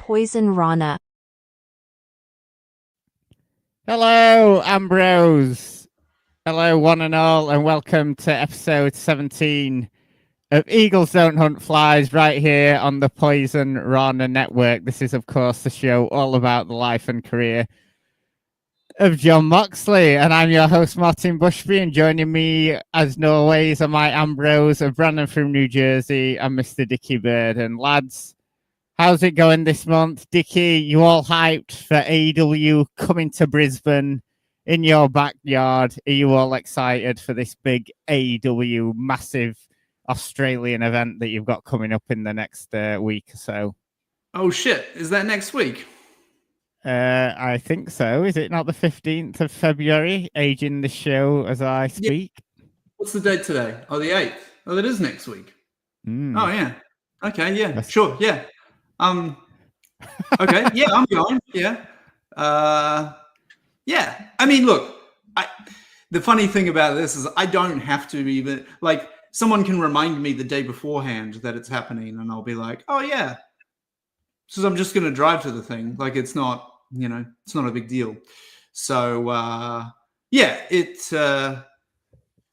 Poison Rana. Hello, Ambrose. Hello, one and all, and welcome to episode 17 of Eagles Don't Hunt Flies right here on the Poison Rana Network. This is, of course, the show all about the life and career of Jon Moxley, and I'm your host, Martin Bushby, and joining me, as always, are my Ambrose of Brandon from New Jersey and Mr. Dickie Bird. And lads, how's it going this month? Dickie, you all hyped for AEW coming to Brisbane in your backyard? Are you all excited for this big AEW massive Australian event that you've got coming up in the next week or so? Oh shit, is that next week? I think so. Is it not the 15th of February? Aging the show as I speak. Yeah. What's the date today? Oh, the 8th. Oh, that is next week. Oh, yeah. Okay, yeah, sure, yeah. Okay, yeah, I'm going, yeah. Yeah, I mean, look, the funny thing about this is I don't have to even, like, someone can remind me the day beforehand that it's happening, and I'll be like, oh, yeah. So I'm just going to drive to the thing. Like, it's not, it's not a big deal. So, yeah,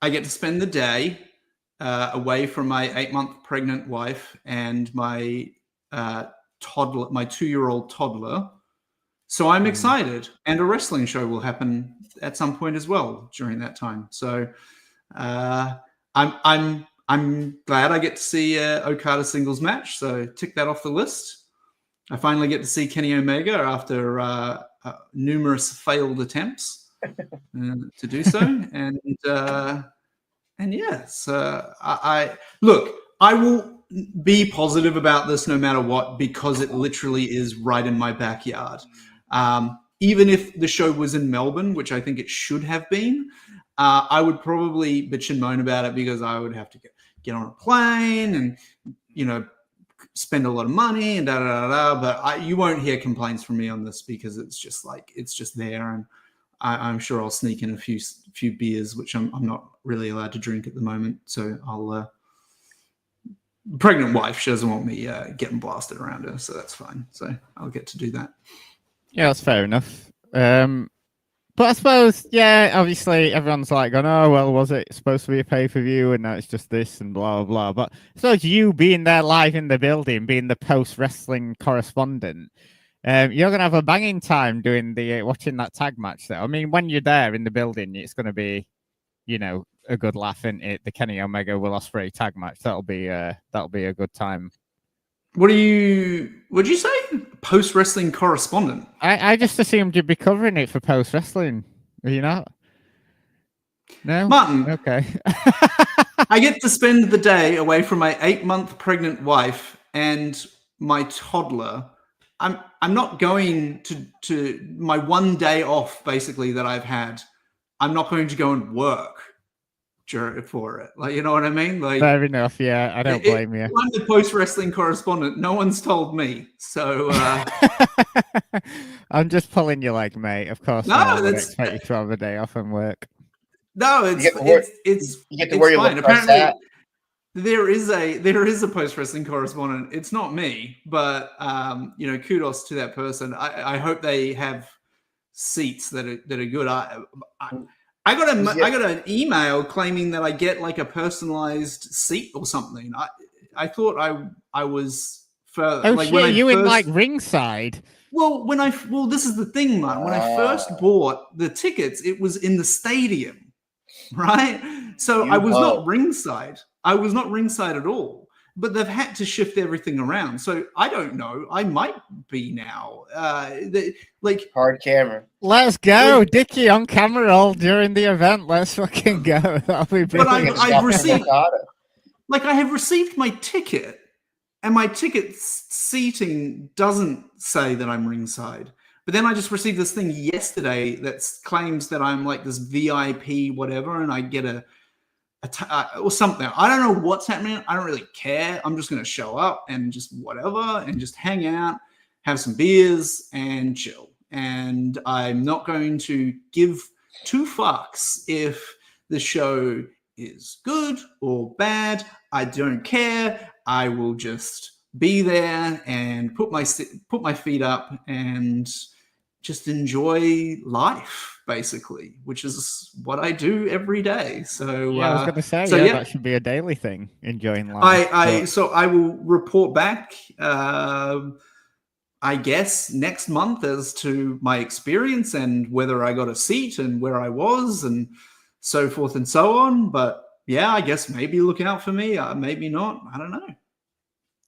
I get to spend the day away from my 8-month pregnant wife and my toddler, my 2-year-old toddler. So I'm excited, and a wrestling show will happen at some point as well during that time. So I'm glad I get to see Okada singles match. So tick that off the list. I finally get to see Kenny Omega after numerous failed attempts to do so, and yes, I look. I will be positive about this no matter what, because it literally is right in my backyard. Even if the show was in Melbourne, which I think it should have been, I would probably bitch and moan about it because I would have to get on a plane and, spend a lot of money and but you won't hear complaints from me on this because it's just there, and I'm sure I'll sneak in a few beers, which I'm not really allowed to drink at the moment. So I'll pregnant wife, she doesn't want me getting blasted around her, so that's fine. So I'll get to do that. Yeah, that's fair enough. But I suppose, yeah, obviously everyone's like going, oh, well, was it supposed to be a pay-per-view and now it's just this and blah, blah, blah. But I suppose you being there live in the building, being the post-wrestling correspondent, you're going to have a banging time doing watching that tag match there. I mean, when you're there in the building, it's going to be, a good laugh, isn't it? The Kenny Omega Will Ospreay tag match. That'll be a good time. What'd you say? Post-wrestling correspondent? I just assumed you'd be covering it for post-wrestling. Are you not? No? Martin. Okay. I get to spend the day away from my 8-month pregnant wife and my toddler. I'm not going to my one day off, basically, that I've had. I'm not going to go and work for it. Like, you know what I mean? Like, fair enough, yeah. I don't blame you. I'm the post-wrestling correspondent. No one's told me. So I'm just pulling you like, mate. Of course, no, I would expect you to have a day off and work. No, it's you get to wear your fine. Apparently, there is a post-wrestling correspondent. It's not me, but kudos to that person. I hope they have seats that are good. I got an email claiming that I get like a personalized seat or something. I thought I was further. Oh, like, shit, you in like ringside? Well, this is the thing, man. When I first bought the tickets, it was in the stadium, right? So I was not ringside. I was not ringside at all. But they've had to shift everything around. So I don't know. I might be now. Hard camera. Let's go, Dickie on camera all during the event. Let's fucking go. That'll be brilliant. But I've received, I have received my ticket, and my ticket seating doesn't say that I'm ringside. But then I just received this thing yesterday that claims that I'm like this VIP whatever, and I get or something. I don't know what's happening. I don't really care. I'm just going to show up and just whatever and just hang out, have some beers and chill. And I'm not going to give 2 fucks if the show is good or bad. I don't care. I will just be there and put my feet up and just enjoy life, basically, which is what I do every day. So yeah, I was going to say, that should be a daily thing, enjoying life. So I will report back, I guess, next month as to my experience and whether I got a seat and where I was and so forth and so on. But yeah, I guess maybe look out for me. Maybe not. I don't know.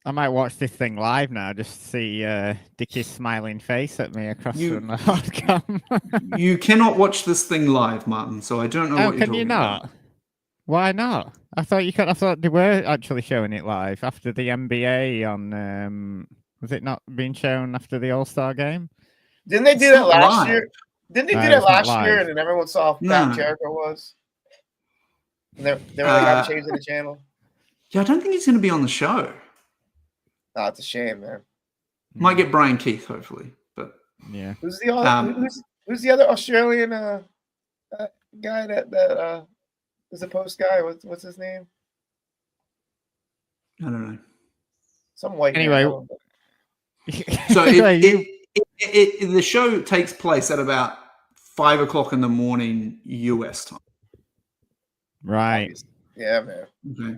I might watch this thing live now, just to see Dickie's smiling face at me across from the hard cam. You cannot watch this thing live, Martin. So I don't know what you're talking about. Why not? I thought you could. I thought they were actually showing it live after the NBA on. Was it not being shown after the All-Star game? Didn't they do that last year? Didn't they do that last year? And then everyone saw how fat Jericho was. And they were like, "I'm changing the channel." Yeah, I don't think he's going to be on the show. Oh, it's a shame, man. Might get Brian Keith, hopefully, but yeah. Who's the other Australian guy that is a post guy? What's his name? I don't know. Some white. Anyway, so the show takes place at about 5 o'clock in the morning US time. Right. Yeah, man. Okay.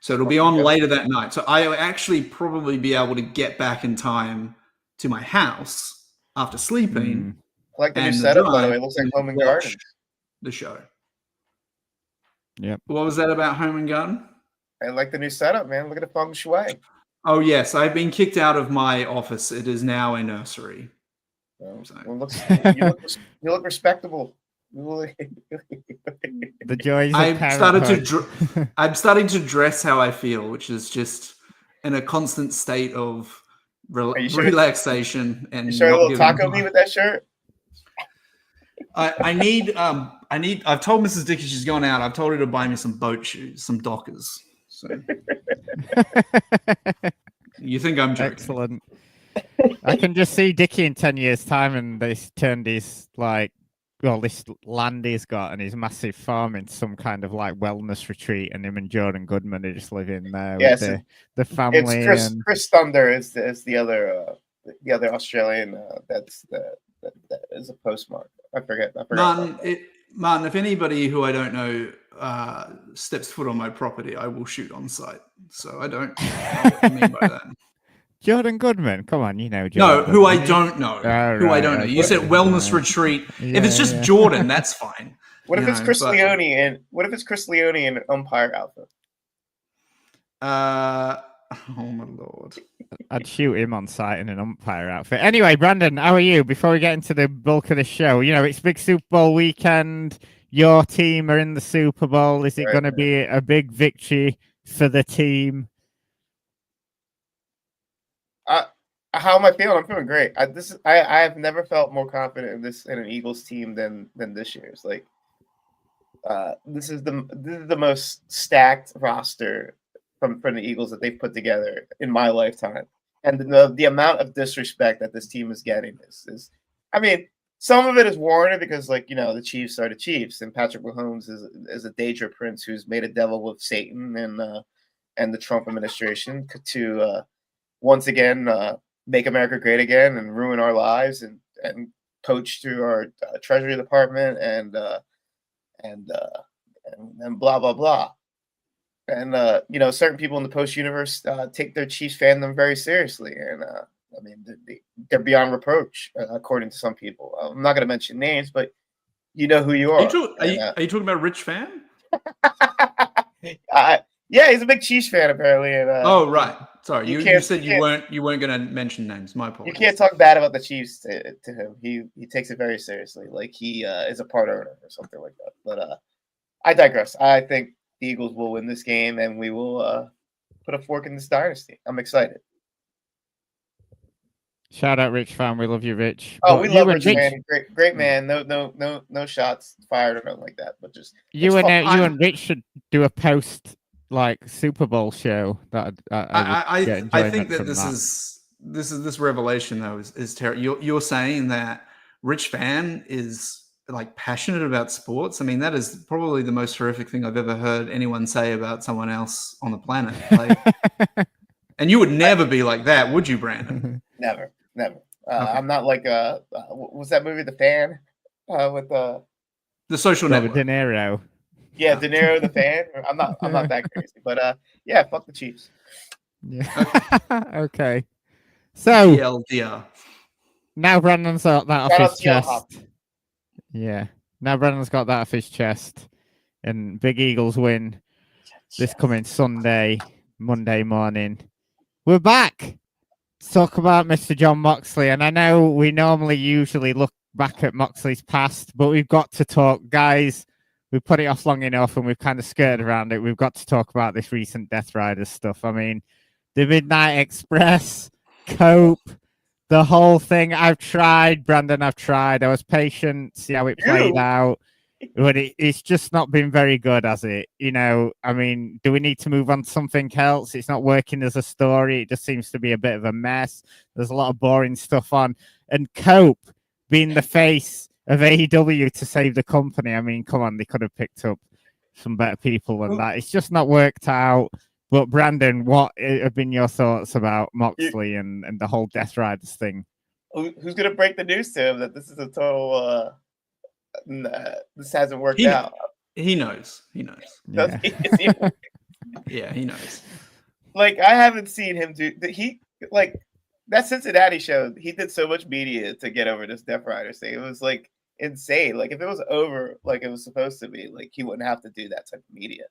So it'll be on later that night. So I'll actually probably be able to get back in time to my house after sleeping. I like the new setup, by the way. It looks like Home and Garden. The show. Yep. What was that about Home and Garden? I like the new setup, man. Look at the feng shui. Oh, yes. I've been kicked out of my office. It is now a nursery. Well, you look respectable. The joys of I'm starting to dress how I feel, which is just in a constant state of relaxation. And you sure a little taco meat with that shirt? I've told Mrs. Dickie she's going out. I've told her to buy me some boat shoes, some Dockers. So you think I'm joking? Excellent. I can just see Dickie in 10 years' time, and they turned his this land he's got and his massive farm into some kind of like wellness retreat, and him and Jordan Goodman are just living there with the family. It's Chris Thunder is the other Australian that is a postmark. I forget. Martin, if anybody who I don't know steps foot on my property, I will shoot on sight. So I don't know what you mean by that. Jordan Goodman, come on, you know Jordan. No, who I don't know. I don't know. You said wellness retreat. If it's just Jordan, that's fine. What if it's Chris Leone and an umpire outfit? Oh my lord. I'd shoot him on sight in an umpire outfit. Anyway, Brandon, how are you? Before we get into the bulk of the show, it's big Super Bowl weekend. Your team are in the Super Bowl. Is it going to be a big victory for the team? How am I feeling? I'm feeling great. I have never felt more confident in an Eagles team than this year's. Like, this is the most stacked roster from the Eagles that they've put together in my lifetime, and the amount of disrespect that this team is getting is I mean, some of it is warranted because the Chiefs are the Chiefs, and Patrick Mahomes is a danger prince who's made a devil of Satan and the Trump administration to once again make America great again and ruin our lives and poach through our Treasury Department and blah blah blah. And certain people in the post universe take their Chiefs fandom very seriously, and they're beyond reproach according to some people. I'm not going to mention names, but you know who you are. Are you talking about Rich Fan? Yeah, he's a big Chiefs fan apparently. And, oh right, sorry. You said you weren't going to mention names. My apologies. You can't talk bad about the Chiefs to him. He takes it very seriously, like he is a part owner or something like that. But I digress. I think the Eagles will win this game, and we will put a fork in this dynasty. I'm excited. Shout out, Rich Fan. We love you, Rich. Oh, we love Rich Man. Great man. No shots fired or nothing like that. But just you and Rich should do a post Super Bowl show. That I think that this revelation though is terrible. You're saying that Rich Fan is passionate about sports. I mean, that is probably the most horrific thing I've ever heard anyone say about someone else on the planet. And you would never be like that, would you, Brandon? Never. Okay. I'm not like what's that movie, The Fan, with The Social Robert Network. De Niro. yeah, De Niro, The Fan. I'm not that crazy, but yeah, fuck the Chiefs. Yeah. Okay. So TLDR. now Brandon's got that off Shout out his to Yellow Hop. chest. Yeah. Now Brandon's got that off his chest. And Big Eagles win this coming Sunday, Monday morning. We're back to talk about Mr. Jon Moxley. And I know we normally usually look back at Moxley's past, but we've got to talk, guys. We put it off long enough and we've kind of skirted around it. We've got to talk about this recent Death Riders stuff. I mean, the Midnight Express, Cope, the whole thing. I've tried, Brandon, I've tried. I was patient, see how it played out. But it's just not been very good, has it? You know, I mean, do we need to move on to something else? It's not working as a story. It just seems to be a bit of a mess. There's a lot of boring stuff on. And Cope being the face of AEW to save the company. I mean, come on, they could have picked up some better people than that. It's just not worked out. But Brandon, what have been your thoughts about Moxley and the whole Death Riders thing? Who's gonna break the news to him that this is a total this hasn't worked out? He knows. Yeah. Yeah, he knows. Like, I haven't seen him do like that Cincinnati show. He did so much media to get over this Death Riders thing. It was like insane. Like, if it was over like it was supposed to be, like, he wouldn't have to do that type of media.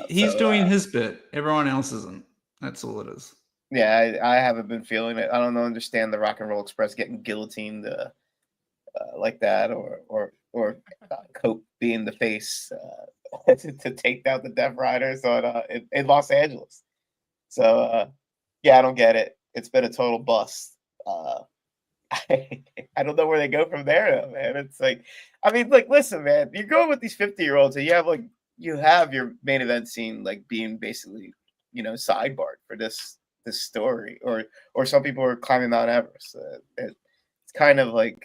He's doing his bit. Everyone else isn't. That's all it is. Yeah, I haven't been feeling it. I don't understand the Rock and Roll Express getting guillotined like that, or Cope being the face to take down the Death Riders in Los Angeles. So yeah, I don't get it. It's been a total bust. I don't know where they go from there, though, man. It's like, I mean, like, listen, man, you're going with these 50-year-olds, and you have your main event scene like being basically, sidebarred for this story, or some people are climbing Mount Everest. It's kind of like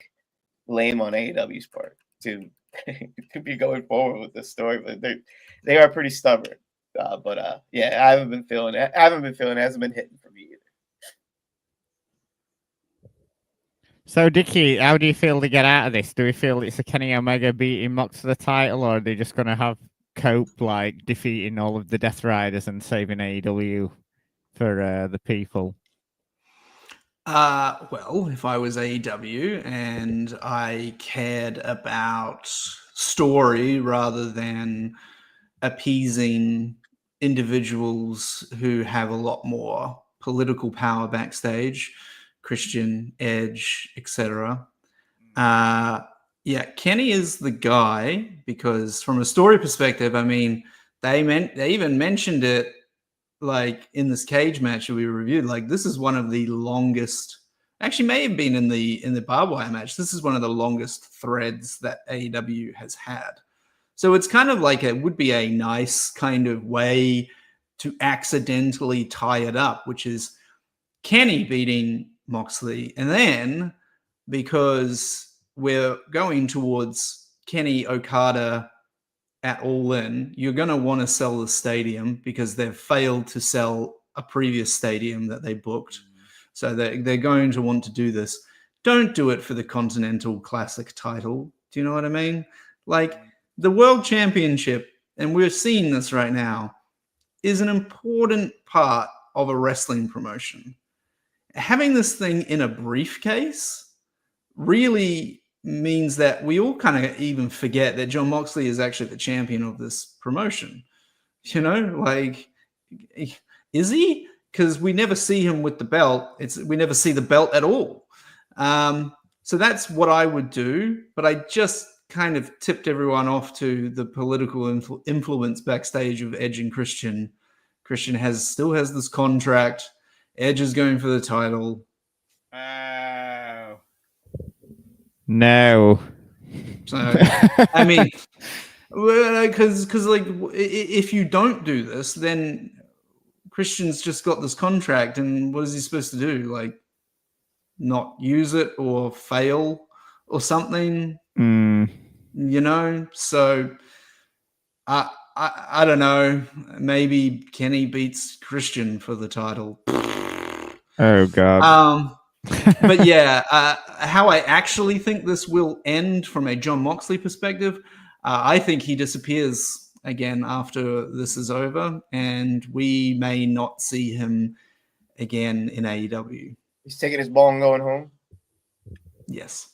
lame on AEW's part to be going forward with this story, but they are pretty stubborn. Yeah, I haven't been feeling it. It hasn't been hitting for me either. So, Dickie, how do you feel to get out of this? Do we feel it's a Kenny Omega beating Mox for the title, or are they just going to have Cope like defeating all of the Death Riders and saving AEW for the people? Well, if I was AEW and I cared about story rather than appeasing individuals who have a lot more political power backstage, Christian, Edge, etc. Yeah, Kenny is the guy, because from a story perspective, I mean, they even mentioned it like in this cage match that we reviewed. Like, this is one of the longest, actually may have been in the barbed wire match. This is one of the longest threads that AEW has had. So it's kind of like it would be a nice kind of way to accidentally tie it up, which is Kenny beating Moxley. And then, because we're going towards Kenny Okada at All In, you're going to want to sell the stadium because they've failed to sell a previous stadium that they booked. So they're going to want to do this. Don't do it for the Continental Classic title. Do you know what I mean? Like, the World Championship, and we're seeing this right now, is an important part of a wrestling promotion. Having this thing in a briefcase really means that we all kind of even forget that Jon Moxley is actually the champion of this promotion. You know, like, is he? Because we never see him with the belt. We never see the belt at all. So that's what I would do. But I just kind of tipped everyone off to the political influence backstage of Edge and Christian. Christian still has this contract. Edge is going for the title. No. So, I mean, because like, if you don't do this, then Christian's just got this contract, and what is he supposed to do? Like, not use it or fail or something? You know? So I don't know. Maybe Kenny beats Christian for the title. Oh God. But yeah, how I actually think this will end from a Jon Moxley perspective, I think he disappears again after this is over, and we may not see him again in AEW. He's taking his ball and going home. Yes.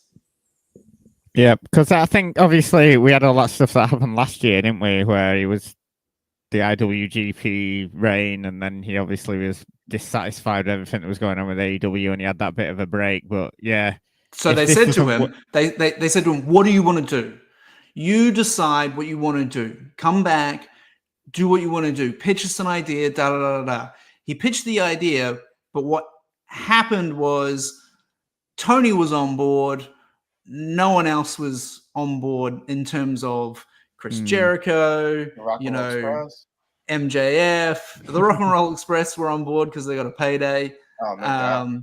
Yeah, because I think obviously we had all that stuff that happened last year, didn't we? Where he was the IWGP reign, and then he obviously was dissatisfied with everything that was going on with AEW, and he had that bit of a break. But yeah, so they said to him, they said to him, "What do you want to do? You decide what you want to do. Come back, do what you want to do. Pitch us an idea." Da da da da. He pitched the idea, but what happened was Tony was on board. No one else was on board in terms of Chris Jericho, MJF, the Rock and Roll Express were on board because they got a payday. Oh, no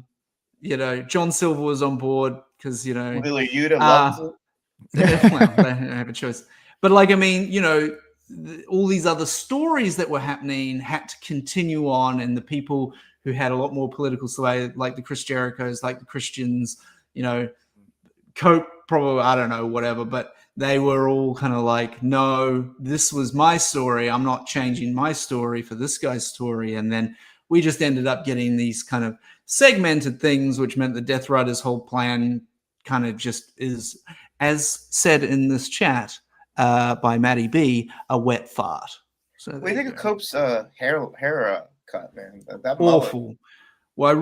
doubt. John Silver was on board because Wheeler Yuta loves it. Well, they don't have a choice. But all these other stories that were happening had to continue on, and the people who had a lot more political sway, like the Chris Jerichos, like the Christians, Coke, probably, I don't know, whatever, but they were all kind of like, no, this was my story. I'm not changing my story for this guy's story. And then we just ended up getting these kind of segmented things, which meant the Death Riders' whole plan kind of just is, as said in this chat by Matty B, a wet fart. So what do you think of Cope's hair cut, man? That awful. Mullet. Well,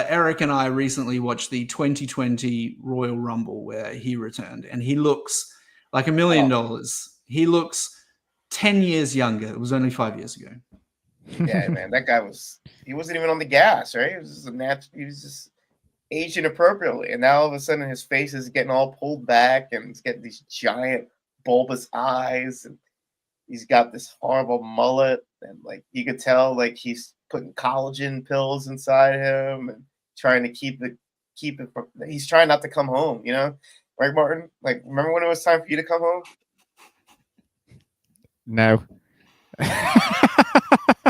Eric and I recently watched the 2020 Royal Rumble where he returned, and he looks like $1 million. He looks 10 years younger. It was only 5 years ago. Yeah, man, that guy he wasn't even on the gas, right? He was just aging appropriately, and now all of a sudden his face is getting all pulled back, and he's getting these giant bulbous eyes, and he's got this horrible mullet, and like you could tell, like he's putting collagen pills inside him and trying to keep it. He's trying not to come home, right, Martin? Like, remember when it was time for you to come home? No.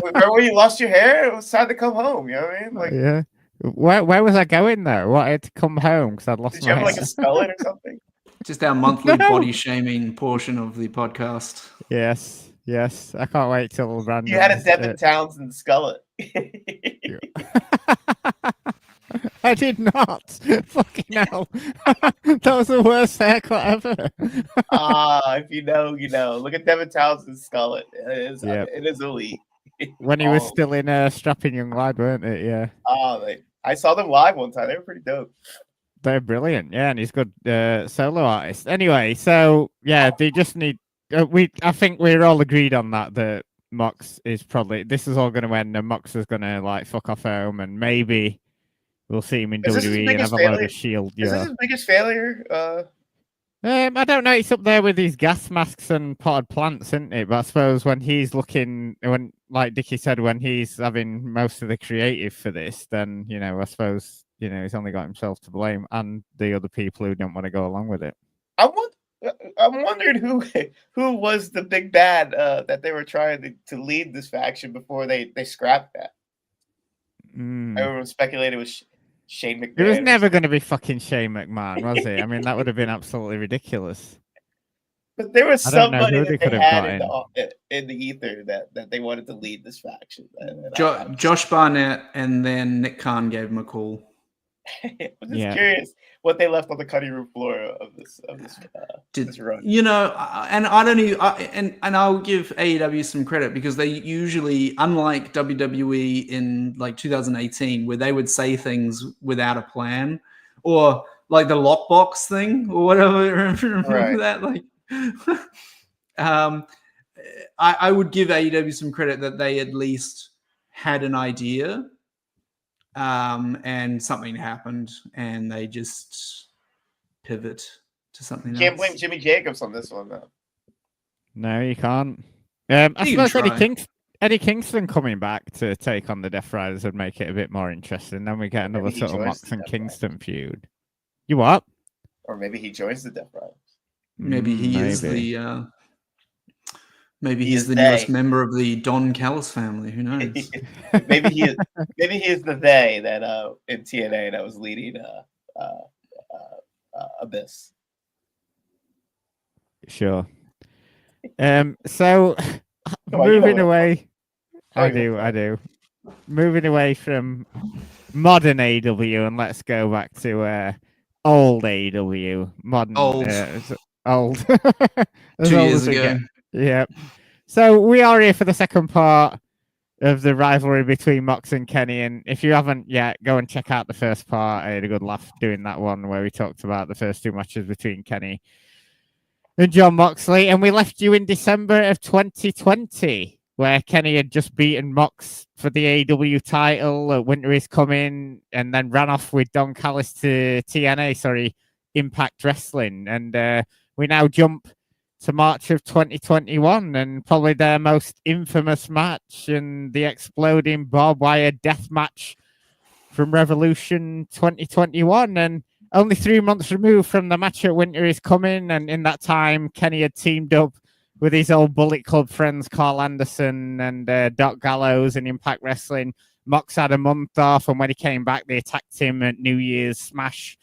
Remember when you lost your hair? It was time to come home. You know what I mean? Like, yeah. Where was I going though? What, I had to come home because I'd lost did my you have hair. like a skullet or something? Just our monthly body shaming portion of the podcast. Yes. I can't wait till random. You had a Devin Townsend skullet. I did not. Fucking hell. That was the worst haircut ever. If you know, you know. Look at Devin Townsend's skullet. It is elite. When he was still in a strapping young lad, weren't it? Yeah. I saw them live one time. They were pretty dope. They're brilliant. Yeah, and he's a good solo artist. Anyway, so yeah, they just need. I think we're all agreed on that Mox is probably. This is all going to end, and Mox is going to like fuck off home, and maybe we'll see him in WWE and have a load of Shield. Is this his biggest failure? I don't know. It's up there with these gas masks and potted plants, isn't it? But I suppose when he's looking, like Dickie said, when he's having most of the creative for this, then I suppose he's only got himself to blame and the other people who don't want to go along with it. I'm wondering who was the big bad that they were trying to lead this faction before they scrapped that. Everyone speculated it was Shane McMahon. It was never going to be fucking Shane McMahon, was it? I mean, that would have been absolutely ridiculous. But there was somebody that they had in the ether that they wanted to lead this faction. Josh Barnett, and then Nick Khan gave him a call. I'm just curious what they left on the cutting room floor of this run. And I don't even, and I'll give AEW some credit because they usually, unlike WWE in like 2018, where they would say things without a plan, or like the lockbox thing or whatever. Remember that? Like, I would give AEW some credit that they at least had an idea. And something happened, and they just pivot to something else. Can't blame Jimmy Jacobs on this one, though. No, you can't. I suppose Eddie Kingston coming back to take on the Death Riders would make it a bit more interesting. Then we get another sort of Mox and Kingston feud. You what? Or maybe he joins the Death Riders. Maybe he is the Maybe He he's is the they. newest member of the Don Callis family. Who knows? maybe he is the they that in TNA that was leading Abyss. Sure. So Come on, you know moving what I'm away, I talking about. do. Moving away from modern AW, and let's go back to old AW, modern Old. old, as 2 old years as we ago. get. Yeah. So we are here for the second part of the rivalry between Mox and Kenny, and if you haven't yet, go and check out the first part. I had a good laugh doing that one where we talked about the first two matches between Kenny and Jon Moxley, and we left you in December of 2020, where Kenny had just beaten Mox for the AEW title. Winter is coming, and then ran off with Don Callis to Impact Wrestling, and we now jump to March of 2021, and probably their most infamous match, and the exploding barbed wire death match from Revolution 2021, and only 3 months removed from the match at Winter is Coming. And in that time, Kenny had teamed up with his old Bullet Club friends, Carl Anderson and Doc Gallows in Impact Wrestling. Mox had a month off, and when he came back, they attacked him at New Year's Smash.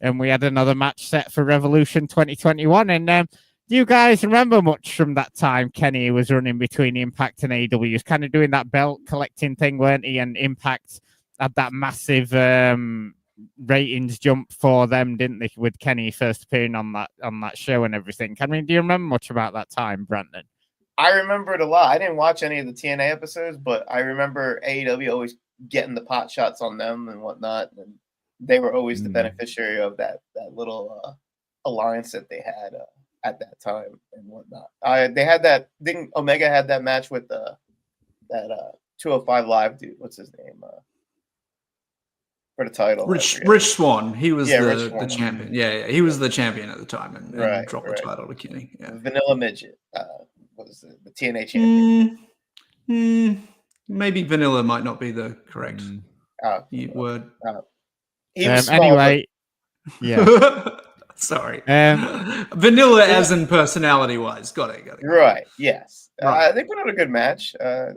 And we had another match set for Revolution 2021. And do you guys remember much from that time? Kenny was running between Impact and AEW. He was kind of doing that belt collecting thing, weren't he? And Impact had that massive ratings jump for them, didn't they? With Kenny first appearing on that show and everything. I mean, do you remember much about that time, Brandon? I remember it a lot. I didn't watch any of the TNA episodes, but I remember AEW always getting the pot shots on them and whatnot, and they were always the beneficiary of that little alliance that they had at that time and whatnot. They had that. Didn't Omega had that match with that 205 Live dude? What's his name? For the title. Rich Swann. He was the champion. Yeah, he was the champion at the time and dropped the title to Kenny. Yeah. Vanilla Midget was the TNA champion. Maybe Vanilla might not be the correct word. He was small, anyway, yeah. Sorry. Vanilla as in personality-wise. Got it. Right, yes. Right. They put on a good match. I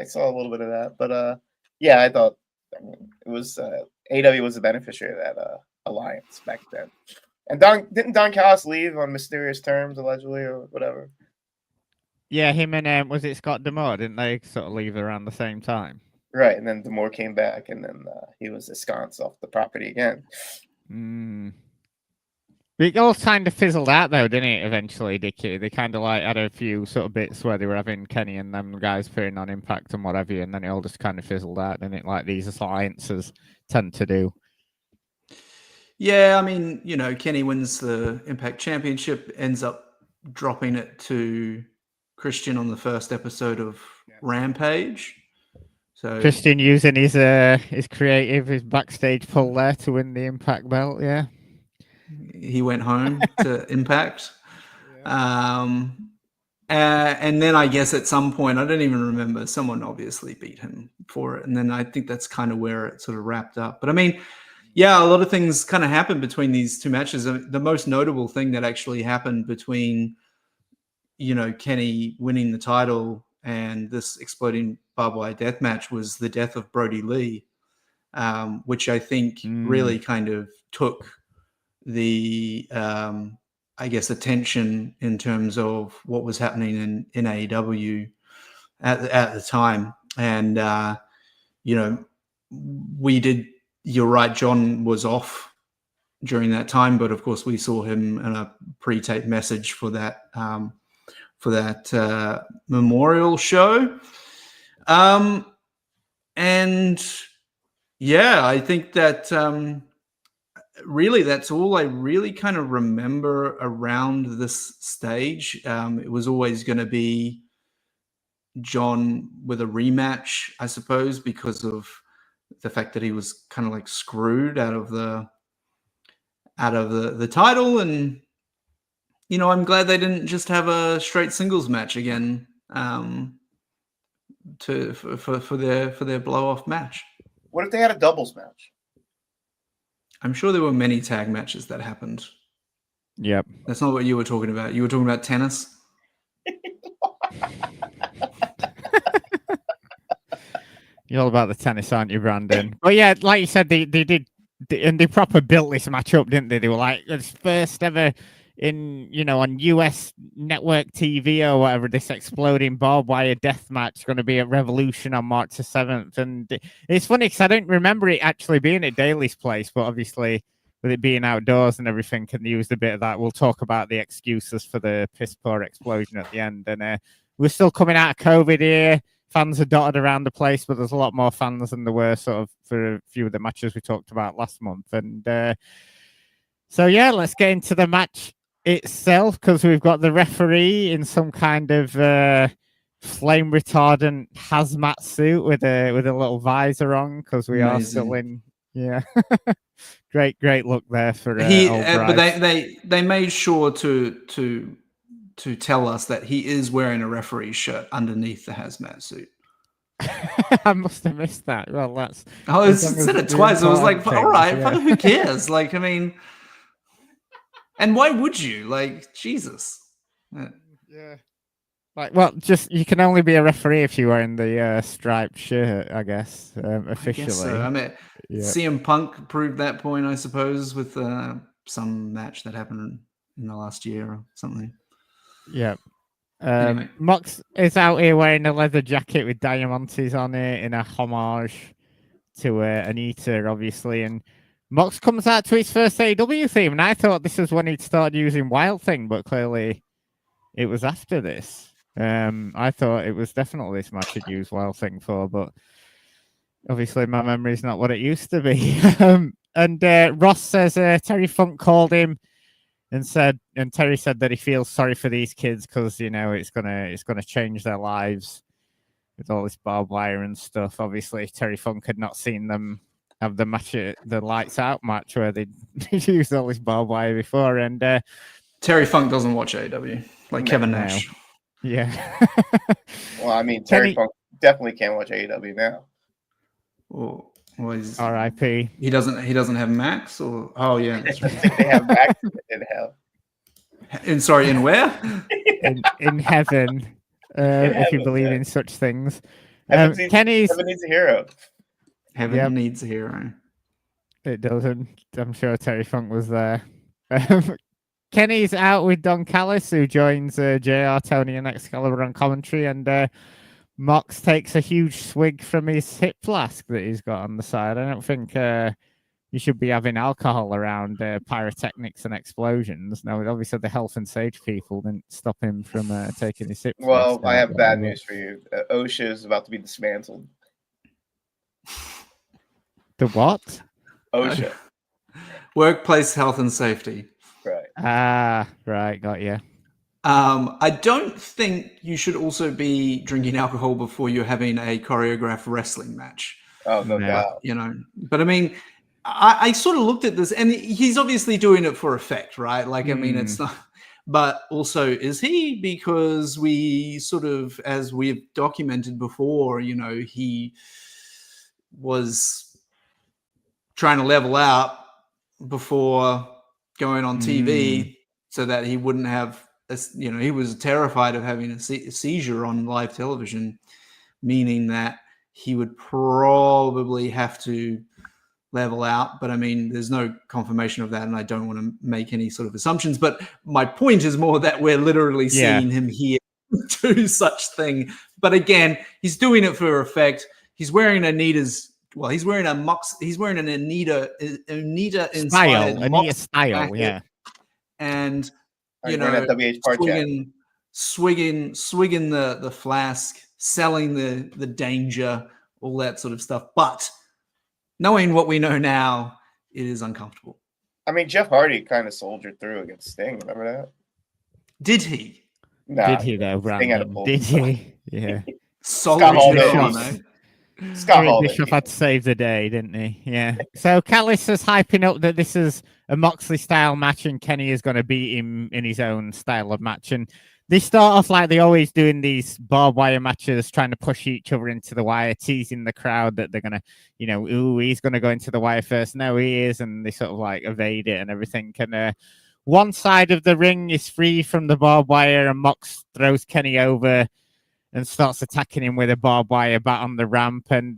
saw a little bit of that. But, yeah, I thought it was AW was the beneficiary of that alliance back then. And didn't Don Callis leave on mysterious terms, allegedly, or whatever? Yeah, him and was it Scott D'Amore? Didn't they sort of leave around the same time? Right, and then D'Amore came back, and then he was ensconced off the property again. It all kind of fizzled out, though, didn't it, eventually, Dickie? They kind of like had a few sort of bits where they were having Kenny and them guys appearing on Impact and whatever, and then it all just kind of fizzled out, didn't it? Like these alliances tend to do. Yeah, I mean, Kenny wins the Impact Championship, ends up dropping it to Christian on the first episode of Rampage. So Christian using his backstage pull there to win the Impact belt, yeah. He went home to Impact. And then I guess at some point, I don't even remember, someone obviously beat him for it. And then I think that's kind of where it sort of wrapped up. But I mean, yeah, a lot of things kind of happened between these two matches. The most notable thing that actually happened between, Kenny winning the title and this exploding barbed wire death match was the death of Brody Lee, which I think really kind of took the I guess attention in terms of what was happening in AEW at the time. And you're right, Jon was off during that time, but of course we saw him in a pre-tape message for that memorial show. And yeah, I think that really, that's all I really kind of remember around this stage. It was always going to be Jon with a rematch, I suppose, because of the fact that he was kind of like screwed out of the title. And I'm glad they didn't just have a straight singles match again for their blow off match. What if they had a doubles match? I'm sure there were many tag matches that happened. Yep. That's not what you were talking about. You were talking about tennis? You're all about the tennis, aren't you, Brandon? But yeah, like you said, they did, and they proper built this match up, didn't they? They were like, it's first ever on US network TV or whatever, this exploding barbed wire death match going to be at Revolution on March the 7th. And it's funny because I don't remember it actually being at Daly's place, but obviously with it being outdoors and everything, can use a bit of that. We'll talk about the excuses for the piss poor explosion at the end. And we're still coming out of COVID here. Fans are dotted around the place, but there's a lot more fans than there were sort of for a few of the matches we talked about last month. And so, yeah, let's get into the match itself, because we've got the referee in some kind of flame retardant hazmat suit with a little visor on, because we are still in. Yeah, great look there for but they made sure to tell us that he is wearing a referee shirt underneath the hazmat suit. I must have missed that. Well, that's I said it twice. I was like, all right, yeah. Who cares? Like, I mean, and why would you? Like, Jesus. Yeah. Like, well, just you can only be a referee if you're wearing the striped shirt, I guess, officially. I guess so. I mean, CM Punk proved that point, I suppose, with some match that happened in the last year or something. Yeah. Anyway. Mox is out here wearing a leather jacket with diamantes on it in a homage to Anita, obviously. And Mox comes out to his first AEW theme, and I thought this was when he'd started using Wild Thing, but clearly it was after this. I thought it was definitely this match he'd used Wild Thing for, but obviously my memory is not what it used to be. And Ross says Terry Funk called him and Terry said that he feels sorry for these kids because it's gonna change their lives with all this barbed wire and stuff. Obviously, Terry Funk had not seen them have the match, the lights out match where they used all this barbed wire before. And Terry Funk doesn't watch AEW like Kevin Nash. Yeah. Well, I mean, Terry Funk definitely can't watch AEW now. Oh. Well, R.I.P. He doesn't have Max, or yeah, that's right. I think they have Max in hell. In where? in heaven, if you believe in such things. Heaven Kenny's needs a hero. Heaven needs a hero. It doesn't. I'm sure Terry Funk was there. Kenny's out with Don Callis, who joins JR, Tony, and Excalibur on commentary, and Mox takes a huge swig from his hip flask that he's got on the side. I don't think you should be having alcohol around pyrotechnics and explosions. Now, obviously, the health and safety people didn't stop him from taking his hip flask. Well, I have bad news for you. OSHA is about to be dismantled. The what? OSHA. Workplace health and safety. Right. Right. Got you. I don't think you should also be drinking alcohol before you're having a choreographed wrestling match. Oh, no doubt. But I mean, I sort of looked at this, and he's obviously doing it for effect, right? Like, I mean, it's not, but also is he? Because we sort of, as we've documented before, he was trying to level out before going on TV so that he wouldn't have, he was terrified of having a seizure on live television, meaning that he would probably have to level out. But I mean, there's no confirmation of that, and I don't want to make any sort of assumptions. But my point is more that we're literally seeing him here do such thing. But again, he's doing it for effect. He's wearing Anita's. Well, he's wearing an Anita style, Anita style, yeah. And swigging the flask, selling the danger, all that sort of stuff. But knowing what we know now, it is uncomfortable. I mean, Jeff Hardy kind of soldiered through against Sting. Remember that? Did he? Nah, did he though, Brandon? Did he? Yeah. Scott Bischoff had to save the day, didn't he? Yeah. So Callis is hyping up that this is a Moxley style match and Kenny is going to beat him in his own style of match. And they start off like they always do in these barbed wire matches, trying to push each other into the wire, teasing the crowd that they're going to, he's going to go into the wire first. No, he is. And they sort of like evade it and everything. And one side of the ring is free from the barbed wire and Mox throws Kenny over and starts attacking him with a barbed wire bat on the ramp. And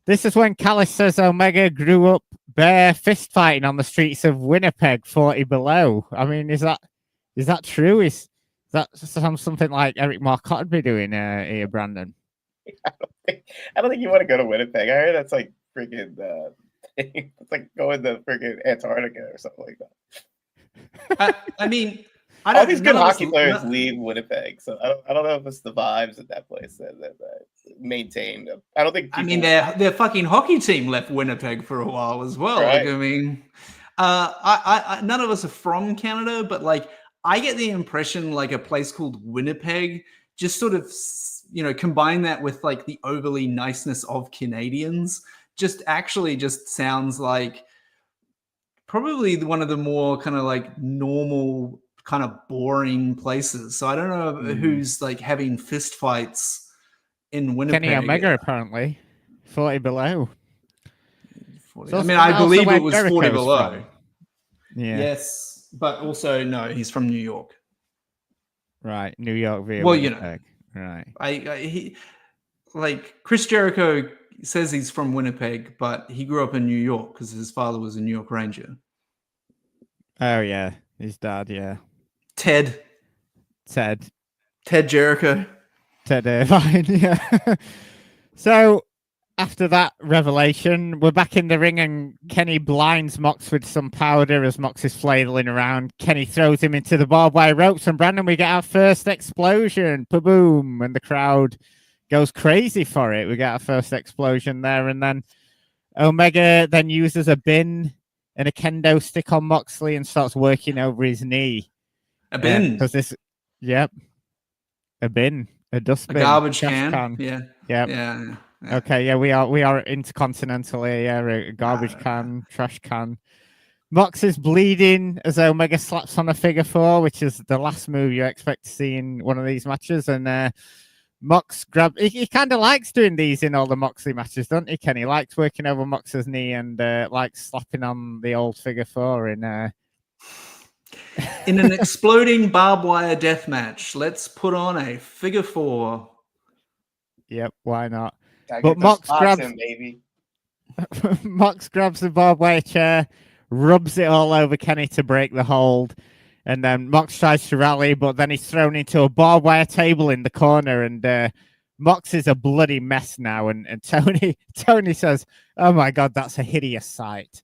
this is when Callis says Omega grew up bare fist fighting on the streets of Winnipeg, 40 below. I mean, is that true? Is that something like Eric Marcotte would be doing here, Brandon? I don't think you want to go to Winnipeg. I heard that's like freaking it's like going to freaking Antarctica or something like that. I mean, all these good hockey players leave Winnipeg, so I don't know if it's the vibes at that place that maintained. I don't think. I mean, their fucking hockey team left Winnipeg for a while as well. Right. Like, I mean, I none of us are from Canada, but like, I get the impression like a place called Winnipeg just sort of, you know, combine that with like the overly niceness of Canadians, just sounds like probably one of the more kind of like normal, kind of boring places. So I don't know who's like having fist fights in Winnipeg. Kenny Omega, apparently 40 below. 40. I mean, I believe it was 40 below. From. Yeah. Yes, but also no, he's from New York. Right, New York via Winnipeg. You know, right. He like Chris Jericho says he's from Winnipeg, but he grew up in New York because his father was a New York Ranger. Oh yeah, his dad, yeah. Ted Jericho. Ted Irvine, yeah. So after that revelation, we're back in the ring and Kenny blinds Mox with some powder as Mox is flailing around. Kenny throws him into the barbed wire ropes, and Brandon, we get our first explosion. Ba-boom! And the crowd goes crazy for it. We get our first explosion there, and then Omega then uses a bin and a kendo stick on Moxley and starts working over his knee. A bin? Because a bin. A dustbin. A garbage can. Yeah. Yep. Yeah. Okay, yeah, we are intercontinental here. Yeah, a garbage can, trash can. Mox is bleeding as Omega slaps on a figure four, which is the last move you expect to see in one of these matches. And Mox he kind of likes doing these in all the Moxley matches, doesn't he, Ken? He likes working over Mox's knee and likes slapping on the old figure four in an exploding barbed wire death match. Let's put on a figure four. Yep, why not? But Mox grabs him, baby. Mox grabs the barbed wire chair, rubs it all over Kenny to break the hold, and then Mox tries to rally, but then he's thrown into a barbed wire table in the corner, and Mox is a bloody mess now. And Tony says, "Oh my God, that's a hideous sight."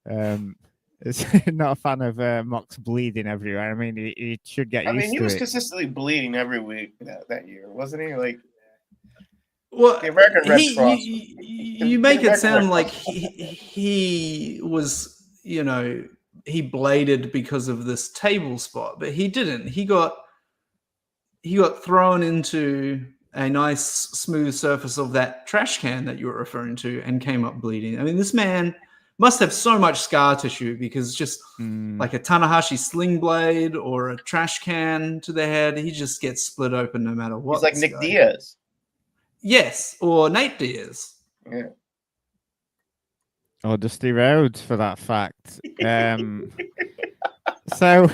It's not a fan of Mox bleeding everywhere. I mean, he should get used to it. I mean, he was consistently bleeding every week that year, wasn't he? Like. Well, the American Red Cross. You make it sound like he was, you know, he bladed because of this table spot, but he didn't. He got thrown into a nice smooth surface of that trash can that you were referring to and came up bleeding. I mean, this man must have so much scar tissue because just like a Tanahashi sling blade or a trash can to the head, he just gets split open no matter what. He's like Nick Diaz. Yes, or Nate Diaz. Yeah. Or Dusty Rhodes, for that fact. So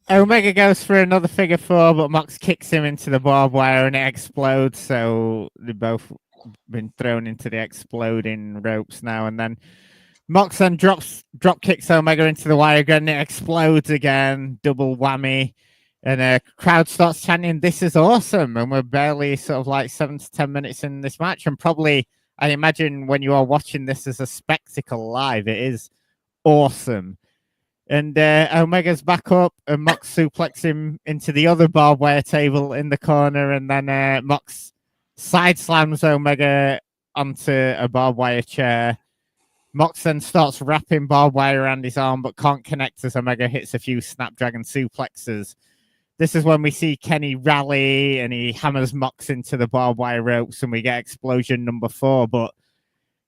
Omega goes for another figure four, but Mox kicks him into the barbed wire and it explodes. So they've both been thrown into the exploding ropes now. And then Mox then drop kicks Omega into the wire again. It explodes again. Double whammy. And a crowd starts chanting, "This is awesome." And we're barely sort of like 7 to 10 minutes in this match. And probably, I imagine when you are watching this as a spectacle live, it is awesome. And Omega's back up and Mox suplexes him into the other barbed wire table in the corner. And then Mox side slams Omega onto a barbed wire chair. Mox then starts wrapping barbed wire around his arm, but can't connect as Omega hits a few Snapdragon suplexes. This is when we see Kenny rally and he hammers Mox into the barbed wire ropes and we get explosion number 4. But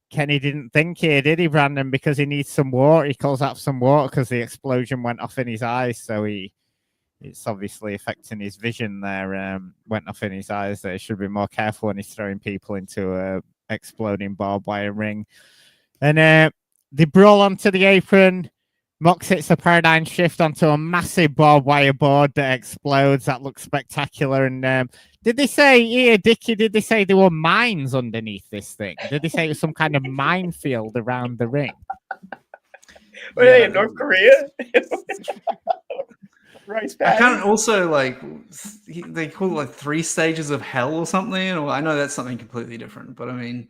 Kenny didn't think here, did he, Brandon? Because he needs some water. He calls out for some water because the explosion went off in his eyes. So it's obviously affecting his vision there. Went off in his eyes. So he should be more careful when he's throwing people into a exploding barbed wire ring. And they brawl onto the apron. Mox hits a paradigm shift onto a massive barbed wire board that explodes. That looks spectacular. And did they say here, Dickie? Did they say there were mines underneath this thing? Did they say it was some kind of minefield around the ring? Were they in North Korea? Rice I patty? can't also like they call it like 3 stages of hell or something. Or I know that's something completely different, but I mean,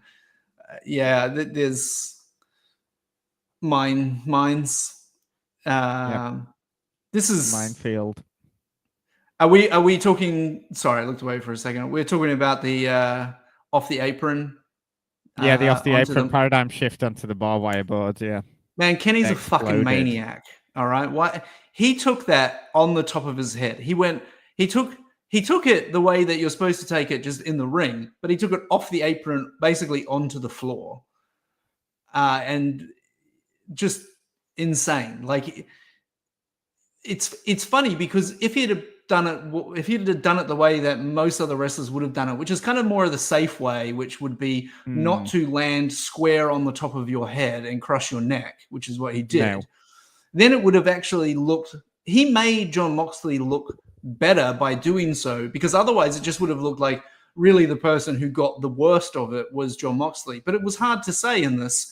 yeah, there's mines. This is minefield. Are we talking? Sorry, I looked away for a second. We're talking about the off the apron. Yeah, the off the apron paradigm shift onto the barbed wire board. Yeah, man, Kenny's Exploded. a fucking maniac. All right, why he took that on the top of his head? He took it the way that you're supposed to take it, just in the ring, but he took it off the apron, basically onto the floor, and just insane. Like it's funny because if he'd have done it the way that most other wrestlers would have done it, which is kind of more of the safe way, which would be not to land square on the top of your head and crush your neck, which is what he did. No. Then it would have actually looked. He made Jon Moxley look better by doing so, because otherwise it just would have looked like really the person who got the worst of it was Jon Moxley. But it was hard to say in this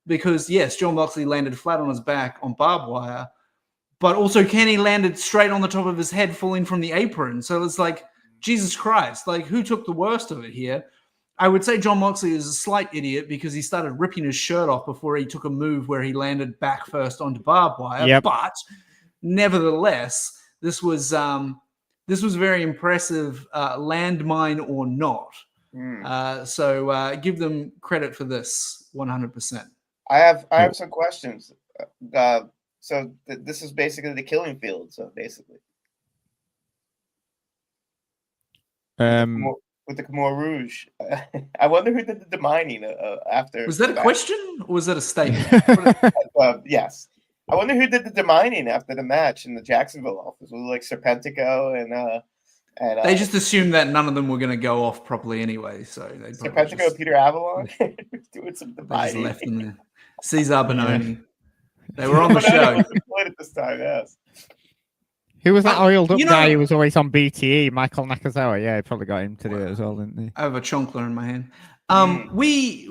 because yes, Jon Moxley landed flat on his back on barbed wire. But also Kenny landed straight on the top of his head, falling from the apron. So it's like, Jesus Christ, like who took the worst of it here? I would say Jon Moxley is a slight idiot because he started ripping his shirt off before he took a move where he landed back first onto barbed wire. Yep. But nevertheless, this was very impressive, landmine or not. So give them credit for this 100%. I have some questions. So this is basically the killing field. So basically, with the Khmer Rouge, I wonder who did the demining after. Was that a question or was that a statement? Yes, I wonder who did the demining after the match in the Jacksonville office. Was it like Serpentico and they just assumed that none of them were going to go off properly anyway. So they Serpentico and Peter Avalon doing some demining. They just left them there. Cesar Bononi. Yeah. They were on the show. At this time, yes. Who was that oiled up guy who was always on BTE? Michael Nakazawa. Yeah, he probably got him to do it as well, didn't he? I have a chonkler in my hand. We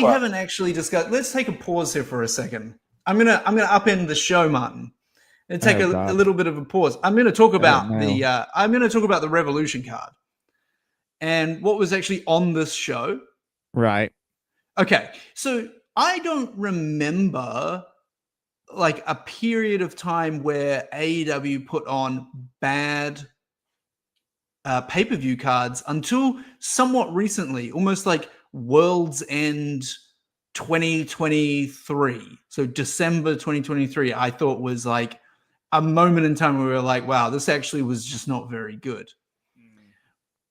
haven't actually discussed. Let's take a pause here for a second. I'm gonna upend the show, Martin, and take a little bit of a pause. I'm gonna talk about the Revolution card and what was actually on this show. Right. Okay. So I don't remember like a period of time where AEW put on bad pay-per-view cards until somewhat recently, almost like World's End 2023. So December 2023, I thought was like a moment in time where we were like, wow, this actually was just not very good.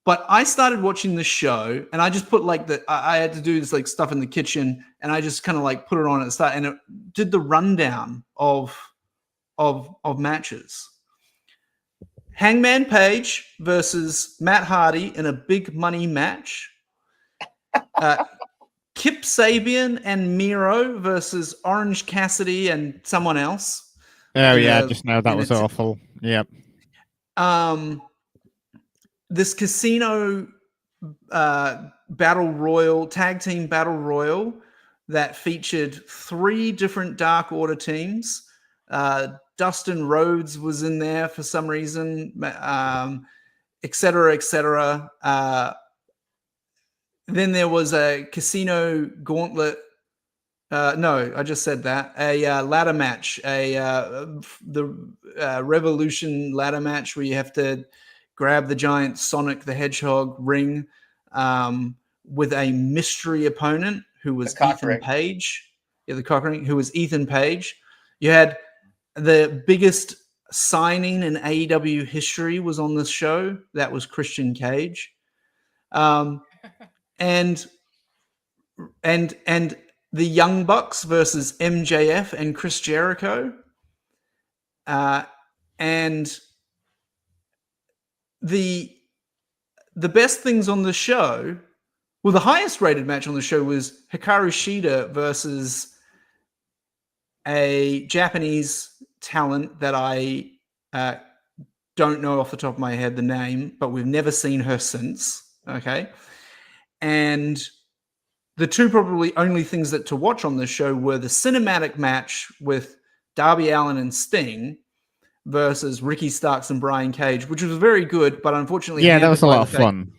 But I started watching the show and I just put like I had to do this like stuff in the kitchen and I just kind of like put it on at the start and it did the rundown of matches. Hangman Page versus Matt Hardy in a big money match. Kip Sabian and Miro versus Orange Cassidy and someone else. Oh yeah, I just know that was awful. Yep. This casino battle royal, tag team battle royal that featured 3 different Dark Order teams. Dustin Rhodes was in there for some reason, et cetera, et cetera. Then there was a casino gauntlet. No, I just said that. A ladder match, the Revolution ladder match where you have to grab the giant Sonic the Hedgehog ring with a mystery opponent who was Ethan Page. Yeah, the cock ring, who was Ethan Page. You had the biggest signing in AEW history was on this show. That was Christian Cage. And the Young Bucks versus MJF and Chris Jericho. And the best things on the show, well, the highest rated match on the show was Hikaru Shida versus a Japanese talent that I don't know off the top of my head the name, but we've never seen her since. Okay. And the two probably only things that to watch on this show were the cinematic match with Darby Allin and Sting versus Ricky Starks and Brian Cage, which was very good, but unfortunately, that was a lot of fun.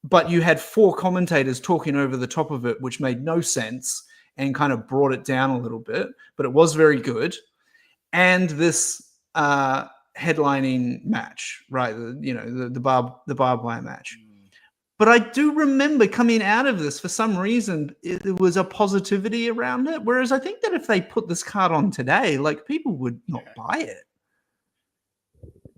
But you had 4 commentators talking over the top of it, which made no sense and kind of brought it down a little bit. But it was very good. And this headlining match, right? The barbed wire match. But I do remember coming out of this, for some reason, there was a positivity around it. Whereas I think that if they put this card on today, like, people would not buy it.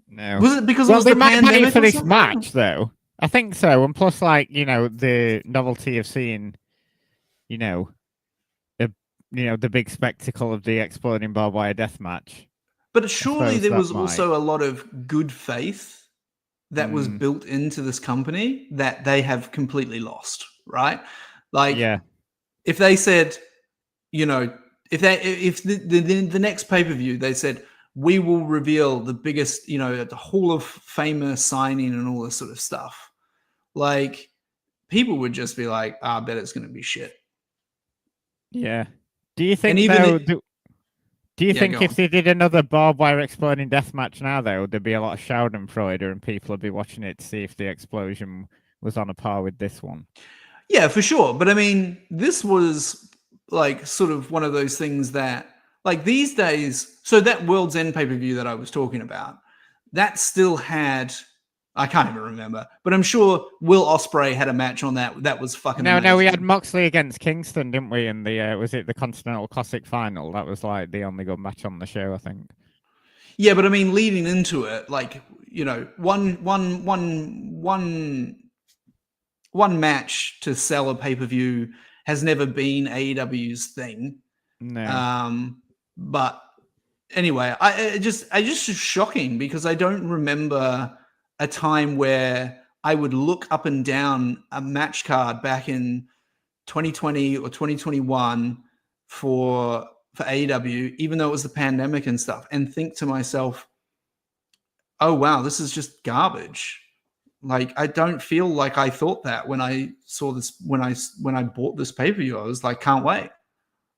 No. Was it because it was they the might pandemic buy it for or this something? match, though. I think so. And plus, like, the novelty of seeing, the big spectacle of the exploding barbed wire death match. But surely there was might. also a lot of good faith that was built into this company that they have completely lost, right? Like, if they said, if the next pay-per-view, they said, we will reveal the biggest, the Hall of Famer signing and all this sort of stuff, like, people would just be like, I bet it's going to be shit. Yeah. Do you think, do you think if they did another barbed wire exploding death match now, though, there'd be a lot of Schadenfreude and people would be watching it to see if the explosion was on a par with this one? Yeah, for sure. But I mean, this was like sort of one of those things that, like, these days, so that World's End pay-per-view that I was talking about, that still had, I can't even remember, but I'm sure Will Ospreay had a match on that was fucking amazing. No, we had Moxley against Kingston, didn't we? In the was it the Continental Classic final? That was like the only good match on the show, I think. Yeah, but I mean, leading into it, like, one match to sell a pay-per-view has never been AEW's thing. No. But anyway, it's just shocking because I don't remember a time where I would look up and down a match card back in 2020 or 2021 for AEW, even though it was the pandemic and stuff, and think to myself, oh, wow, this is just garbage. Like, I don't feel like I thought that when I saw this, when I bought this pay-per-view. I was like, can't wait.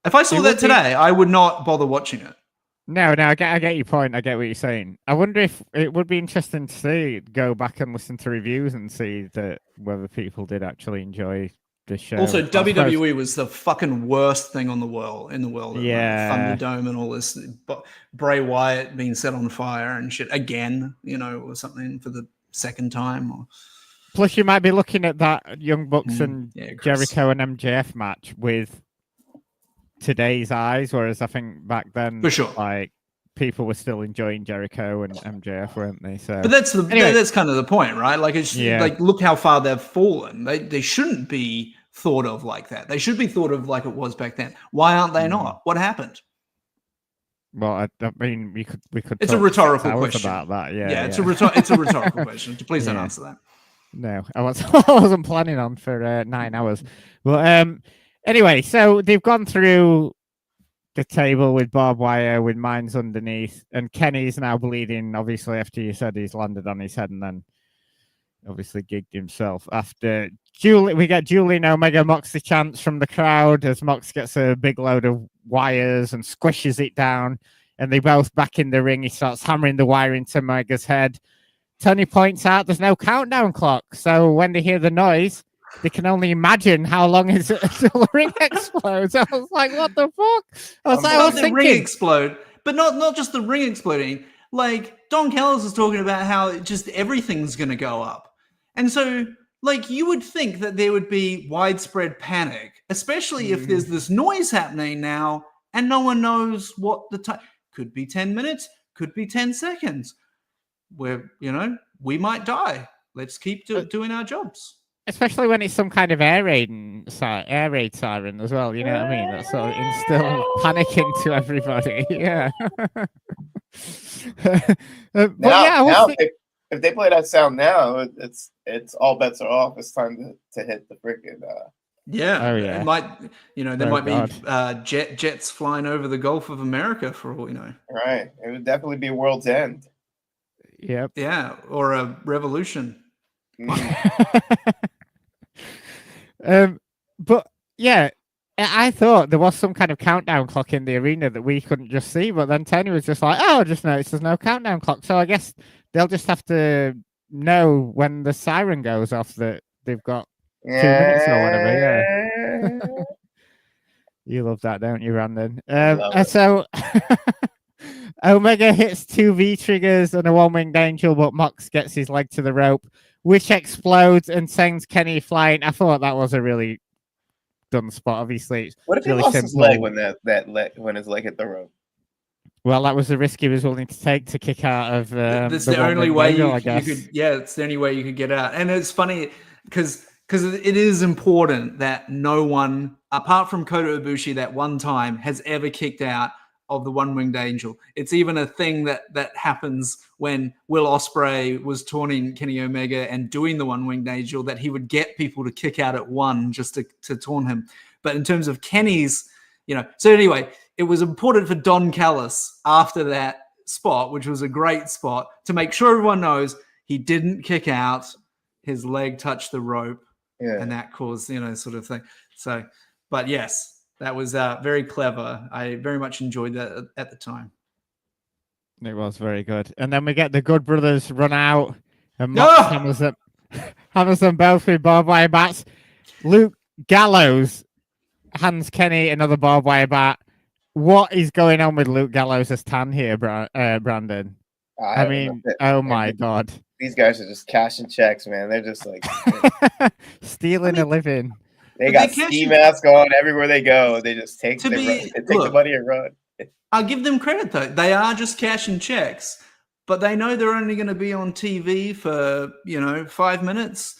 If I saw that today, I would not bother watching it. No, I get your point. I get what you're saying. I wonder if it would be interesting to go back and listen to reviews and see whether people did actually enjoy the show. Also, WWE was the fucking worst thing in the world. Yeah. Thunderdome and all this. But Bray Wyatt being set on fire and shit again, or something for the second time. Plus, you might be looking at that Young Bucks and Jericho and MJF match with today's eyes, whereas I think back then, for sure, like, people were still enjoying Jericho and MJF, weren't they? So, but that's kind of the point, right? Like, it's like, look how far they've fallen. They shouldn't be thought of like that. They should be thought of like it was back then. Why aren't they not? What happened? Well, I mean, we could. It's a rhetorical question about that. Yeah, it's a rhetorical question. Please don't answer that. No, I wasn't planning on for 9 hours. But anyway, so they've gone through the table with barbed wire, with mines underneath, and Kenny's now bleeding, obviously, after you said he's landed on his head and then obviously gigged himself. After we get Julian Omega Moxley chants from the crowd as Mox gets a big load of wires and squishes it down, and they both back in the ring. He starts hammering the wire into Omega's head. Tony points out there's no countdown clock, so when they hear the noise, they can only imagine how long is it until the ring explodes. I was like, what the fuck? I was thinking, ring explode, but not just the ring exploding. Like, Don Callis was talking about how just everything's going to go up. And so, like, you would think that there would be widespread panic, especially if there's this noise happening now and no one knows what the time. Could be 10 minutes, could be 10 seconds. Where, we might die. Let's keep doing our jobs. Especially when it's some kind of air raid siren as well. You know what I mean? That sort of instill panic into everybody. Yeah. If they play that sound now, it's all bets are off. It's time to hit the freaking Yeah, Oh, yeah. it might. There Oh, might God. be jets flying over the Gulf of America for all you know. Right. It would definitely be World's End. Yep. Yeah, or a revolution. But yeah, I thought there was some kind of countdown clock in the arena that we couldn't just see, but then Tony was just like, "Oh, I just noticed there's no countdown clock." So I guess they'll just have to know when the siren goes off that they've got 2 minutes or whatever. Yeah, you love that, don't you, Brandon? Love And it. so Omega hits 2 V triggers and a one-winged angel, but Mox gets his leg to the rope, which explodes and sends Kenny flying. I thought that was a really done spot. Obviously, it's What if he really lost simple. his leg when his leg hit the rope? Well, that was the risk he was willing to take to kick out of. That's the only one-winged way angel, you I guess. could. Yeah, it's the only way you could get out. And it's funny because it is important that no one, apart from Kota Ibushi, that one time has ever kicked out of the one-winged angel. It's even a thing that happens when Will Ospreay was taunting Kenny Omega and doing the one-winged angel, that he would get people to kick out at one just to taunt him. But in terms of Kenny's, so anyway, it was important for Don Callis after that spot, which was a great spot, to make sure everyone knows he didn't kick out, his leg touched the rope, and that caused, sort of thing. So, but yes, that was very clever. I very much enjoyed that at the time. It was very good. And then we get the Good Brothers run out and Mox hammers them both with barbed wire bats. Luke Gallows hands Kenny another barbed wire bat. What is going on with Luke Gallows' tan here, Brandon? I mean, oh my God. These guys are just cashing checks, man. They're just like stealing a living. They got ski masks on everywhere they go. They just take the money and run. I'll give them credit, though. They are just cashing checks, but they know they're only going to be on TV for, 5 minutes.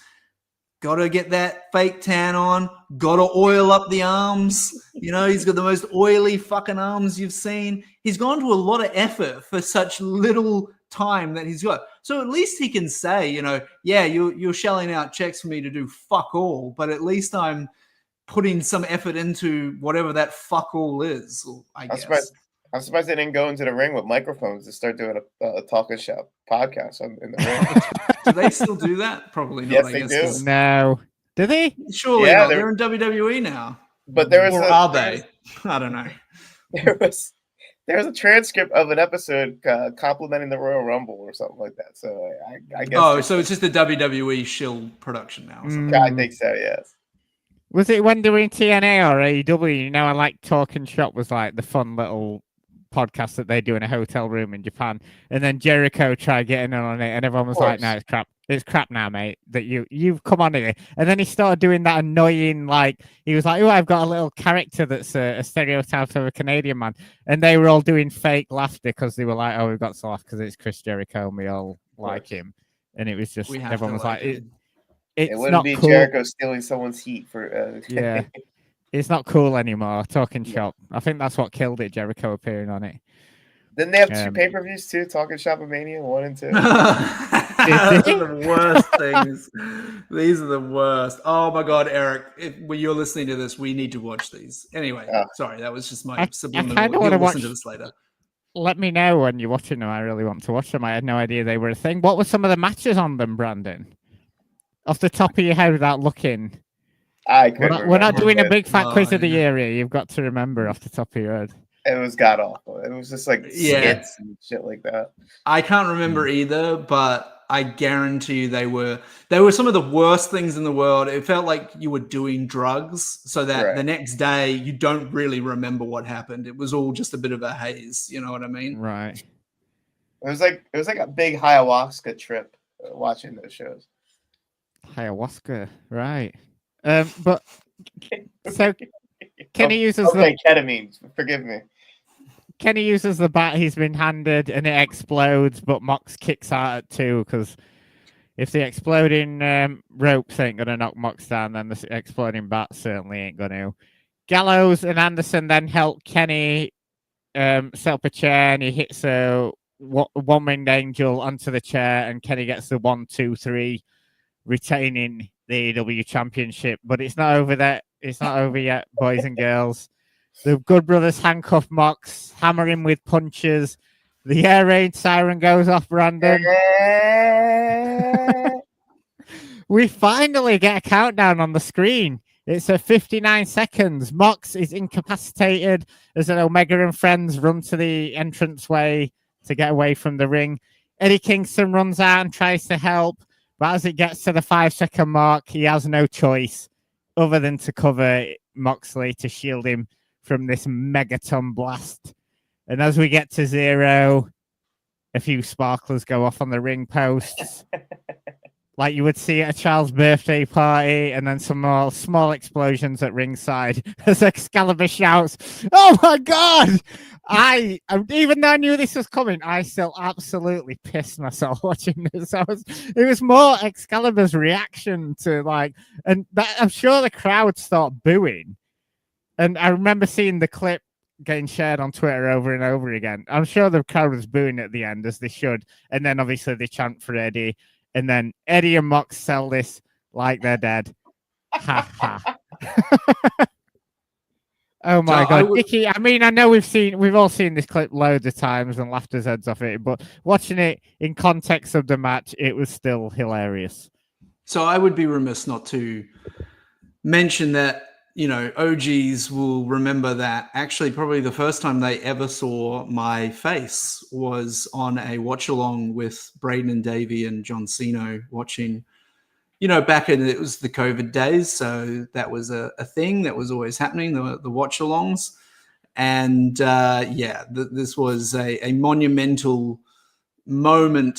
Got to get that fake tan on. Got to oil up the arms. He's got the most oily fucking arms you've seen. He's gone to a lot of effort for such little time that he's got. So at least he can say, yeah, you're shelling out checks for me to do fuck all, but at least I'm putting some effort into whatever that fuck all is, I guess. I'm surprised they didn't go into the ring with microphones to start doing a talking shop podcast in the ring. Do they still do that? Probably not. Yes, they do. No. Do they? Surely not. They're in WWE now. But there was are they? I don't know. There was a transcript of an episode complimenting the Royal Rumble or something like that. So I guess. Oh, so it's just a WWE shill production now. Or something. I think so. Yes. Was it when they were in TNA or AEW? I like Talking Shop was like the fun little podcast that they do in a hotel room in Japan, and then Jericho tried getting on it, and everyone was like, "No, it's crap. It's crap now, mate. That you've come on here." And then he started doing that annoying, he was like, "Oh, I've got a little character that's a stereotype of a Canadian man," and they were all doing fake laughter because they were like, "Oh, we've got to laugh because it's Chris Jericho, and we all like him," and it was just everyone was like, "It wouldn't be cool. Jericho stealing someone's heat for yeah." It's not cool anymore. Talking Shop. I think that's what killed it. Jericho appearing on it. Didn't they have 2 pay-per-views too? Talking Shop and Mania 1 and 2. Those are the worst things. These are the worst. Oh my God, Eric! When you're listening to this, we need to watch these. Anyway, sorry, that was just my subliminal. I kind of want to watch. To this later. Let me know when you're watching them. I really want to watch them. I had no idea they were a thing. What were some of the matches on them, Brandon? Off the top of your head, without looking. We're not doing a big fat quiz of the year here. You've got to remember off the top of your head. It was god awful. It was just like skits and shit like that. I can't remember either, but I guarantee you they were some of the worst things in the world. It felt like you were doing drugs, so that the next day you don't really remember what happened. It was all just a bit of a haze. You know what I mean? Right. It was like a big ayahuasca trip watching those shows. Ayahuasca, right? But so Kenny uses ketamine. Forgive me. Kenny uses the bat he's been handed, and it explodes. But Mox kicks out at 2 because if the exploding ropes ain't gonna knock Mox down, then the exploding bat certainly ain't gonna. Gallows and Anderson then help Kenny set up a chair, and he hits a one-winged angel onto the chair, and Kenny gets the 1, 2, 3, retaining the AEW championship. But it's not over It's not over yet, boys and girls. The Good Brothers handcuff Mox, hammer him with punches. The air raid siren goes off, Brandon. We finally get a countdown on the screen. It's at 59 seconds. Mox is incapacitated as an Omega and friends run to the entranceway to get away from the ring. Eddie Kingston runs out and tries to help, but as it gets to the 5-second mark, he has no choice other than to cover Moxley to shield him from this megaton blast. And as we get to 0, a few sparklers go off on the ring posts, like you would see at a child's birthday party, and then some more small explosions at ringside as Excalibur shouts, "Oh my God!" I even though I knew this was coming, I still absolutely pissed myself watching this. It was more Excalibur's reaction to and that, I'm sure the crowd start booing. And I remember seeing the clip getting shared on Twitter over and over again. I'm sure the crowd was booing at the end, as they should. And then obviously they chant for Eddie. And then Eddie and Mox sell this like they're dead. Ha ha. Oh my God, Dickie! I mean, I know we've all seen this clip loads of times and laughed our heads off it, but watching it in context of the match, it was still hilarious. So I would be remiss not to mention that, OGs will remember that actually probably the first time they ever saw my face was on a watch along with Braden and Davey and John Cena watching, back in, it was the COVID days. So that was a thing that was always happening, the watch alongs. And this was a monumental moment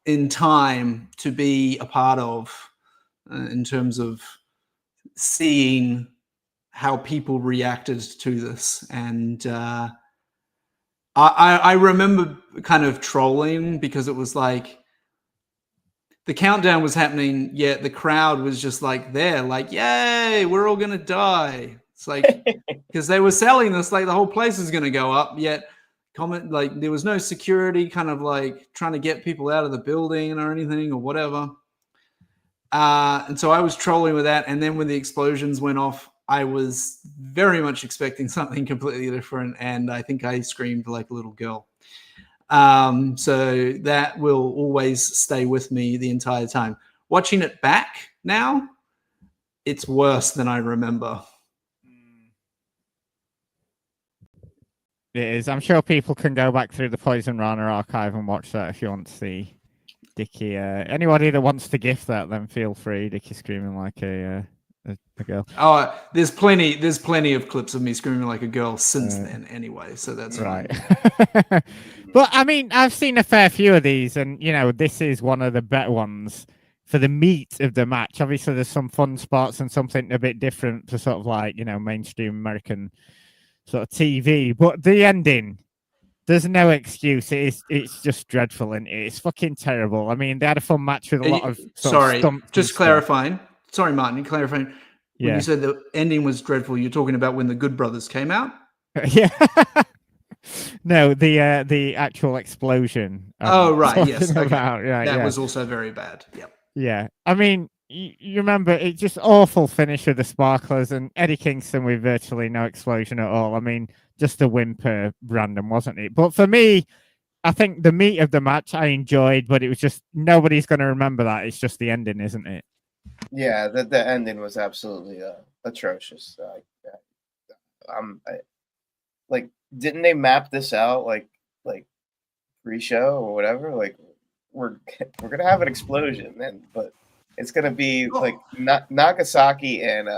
in time to be a part of in terms of seeing how people reacted to this. And I remember kind of trolling because it was like the countdown was happening, yet the crowd was just there, yay, we're all gonna die. It's like, because they were selling this like the whole place is gonna go up, yet there was no security kind of trying to get people out of the building or anything or whatever. And so I was trolling with that. And then when the explosions went off, I was very much expecting something completely different. And I think I screamed like a little girl. So that will always stay with me the entire time. Watching it back now, it's worse than I remember. It is. I'm sure people can go back through the Poison Rana archive and watch that if you want to see Dickie. Anybody that wants to gift that, then feel free. Dickie screaming like a girl. Oh, there's plenty of clips of me screaming like a girl since then anyway, so that's right. But I mean, I've seen a fair few of these, and this is one of the better ones for the meat of the match. Obviously there's some fun spots and something a bit different to sort of mainstream American sort of TV, but the ending, there's no excuse. It's just dreadful, and it's fucking terrible. I mean, they had a fun match with a lot of just clarifying. Sorry, Martin, clarifying. When you said the ending was dreadful, you're talking about when the Good Brothers came out? Yeah. No, the actual explosion. Oh, right. Yes. Okay. That was also very bad. Yep. Yeah. I mean, you remember it's just awful finish with the sparklers and Eddie Kingston with virtually no explosion at all. I mean, just a whimper random, wasn't it? But for me, I think the meat of the match I enjoyed, but it was just nobody's going to remember that. It's just the ending, isn't it? Yeah, the ending was absolutely atrocious. Didn't they map this out like pre-show or whatever? Like we're gonna have an explosion, but it's gonna be like Nagasaki and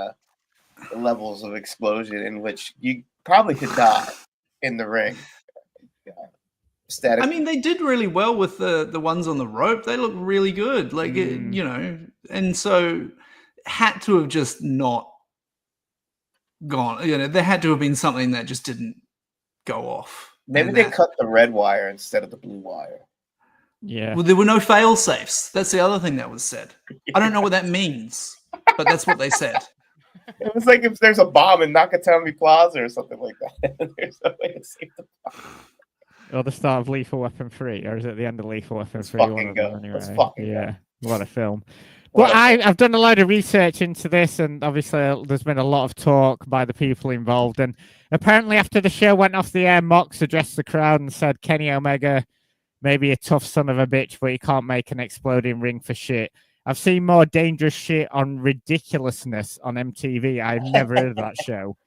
levels of explosion in which you probably could die in the ring. Yeah. Static. I mean, they did really well with the ones on the rope. They look really good, and so had to have just not gone. There had to have been something that just didn't go off. Maybe they cut the red wire instead of the blue wire. Yeah. Well, there were no fail safes. That's the other thing that was said. I don't know what that means, but that's what they said. It was like if there's a bomb in Nakatomi Plaza or something like that. There's no way to save the bomb. Or the start of Lethal Weapon 3, or is it the end of Lethal Weapon 3? Fucking go. Anyway. Let's fucking go. What a film. Well, I've done a load of research into this, and obviously there's been a lot of talk by the people involved. And apparently, after the show went off the air, Mox addressed the crowd and said, "Kenny Omega may be a tough son of a bitch, but he can't make an exploding ring for shit. I've seen more dangerous shit on Ridiculousness on MTV. I've never heard of that show."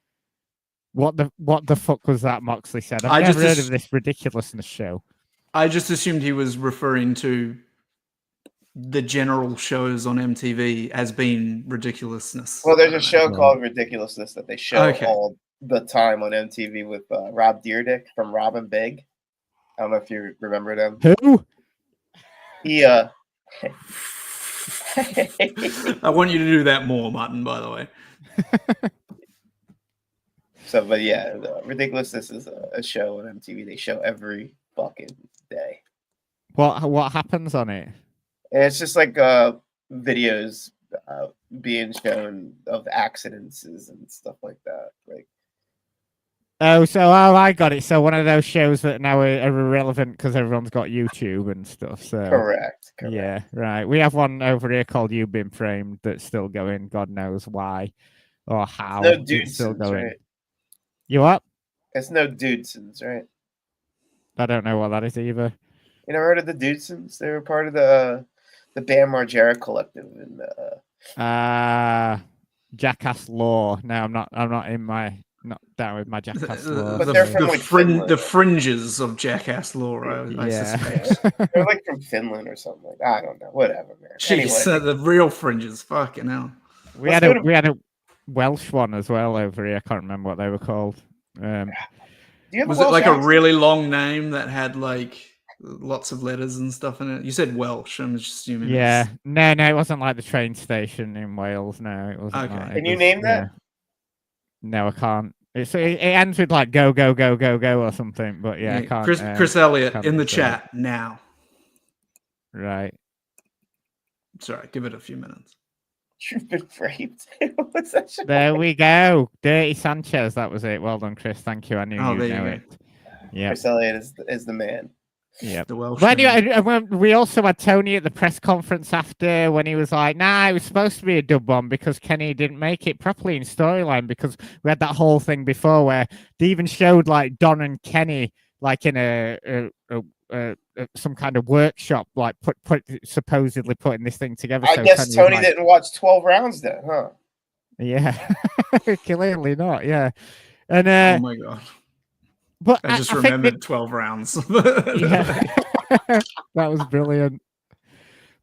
What the fuck was that? Moxley said, "I've never heard of this Ridiculousness show." I just assumed he was referring to the general shows on MTV as being Ridiculousness. Well, there's a show called Ridiculousness that they show all the time on MTV with Rob Dyrdek from Rob and Big. I don't know if you remember them. Who? He I want you to do that more, Martin, by the way. So, but yeah, Ridiculousness is a show on MTV. They show every fucking day. What happens on it? And it's just like videos being shown of accidents and stuff like that. Like, I got it. So one of those shows that now are irrelevant because everyone's got YouTube and stuff. So correct. Yeah, right. We have one over here called You've Been Framed that's still going. God knows why or how. No it's still going. Right? You what? It's no Dudesons, right? I don't know what that is either. You never heard of the Dudesons? They were part of the Bam Margera collective and Jackass Law. No, I'm not down with my Jackass Law. But they're from the fringes of Jackass Law, I suspect. They're like from Finland or something like that. I don't know. Whatever, man. Jeez, anyway. The real fringes. Fucking hell. We had a Welsh one as well over here. I can't remember what they were called. Was it like a really long name that had like lots of letters and stuff in it? You said Welsh. I'm just assuming. Yeah. No, it wasn't like the train station in Wales. No, it wasn't. Okay. Can you name that? Yeah. No, I can't. It ends with like go or something. But yeah, I can't. Chris Elliott in the chat now. Right. Sorry, give it a few minutes. You've been framed. What's that shit? There we go. Dirty Sanchez. That was it. Well done, Chris. Thank you. I knew you know it. Yeah. Chris Elliott is the man. Yeah. The Welsh. But anyway, we also had Tony at the press conference after when he was like, "Nah, it was supposed to be a dub bomb because Kenny didn't make it properly in storyline because we had that whole thing before where they even showed like Don and Kenny like in a some kind of workshop, like supposedly putting this thing together. I guess Tony didn't watch 12 rounds then, huh? Yeah, clearly not. Yeah, and oh my god. But I just remembered 12 rounds. Yeah, that was brilliant.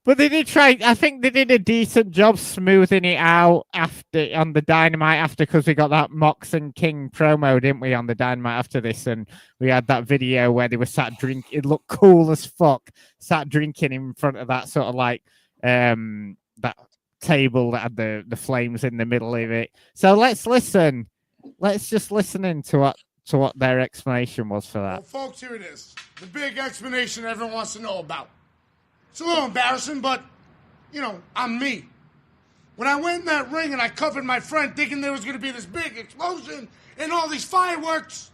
But they did try. I think they did a decent job smoothing it out after on the Dynamite after because we got that Mox and King promo, didn't we, on the Dynamite after this, and we had that video where they were sat drinking. It looked cool as fuck. Sat drinking in front of that sort of like that table that had the flames in the middle of it. So let's listen. Let's just listen into what their explanation was for that. Well, folks, here it is. The big explanation everyone wants to know about. It's a little embarrassing, but, you know, I'm me. When I went in that ring and I covered my friend thinking there was going to be this big explosion and all these fireworks,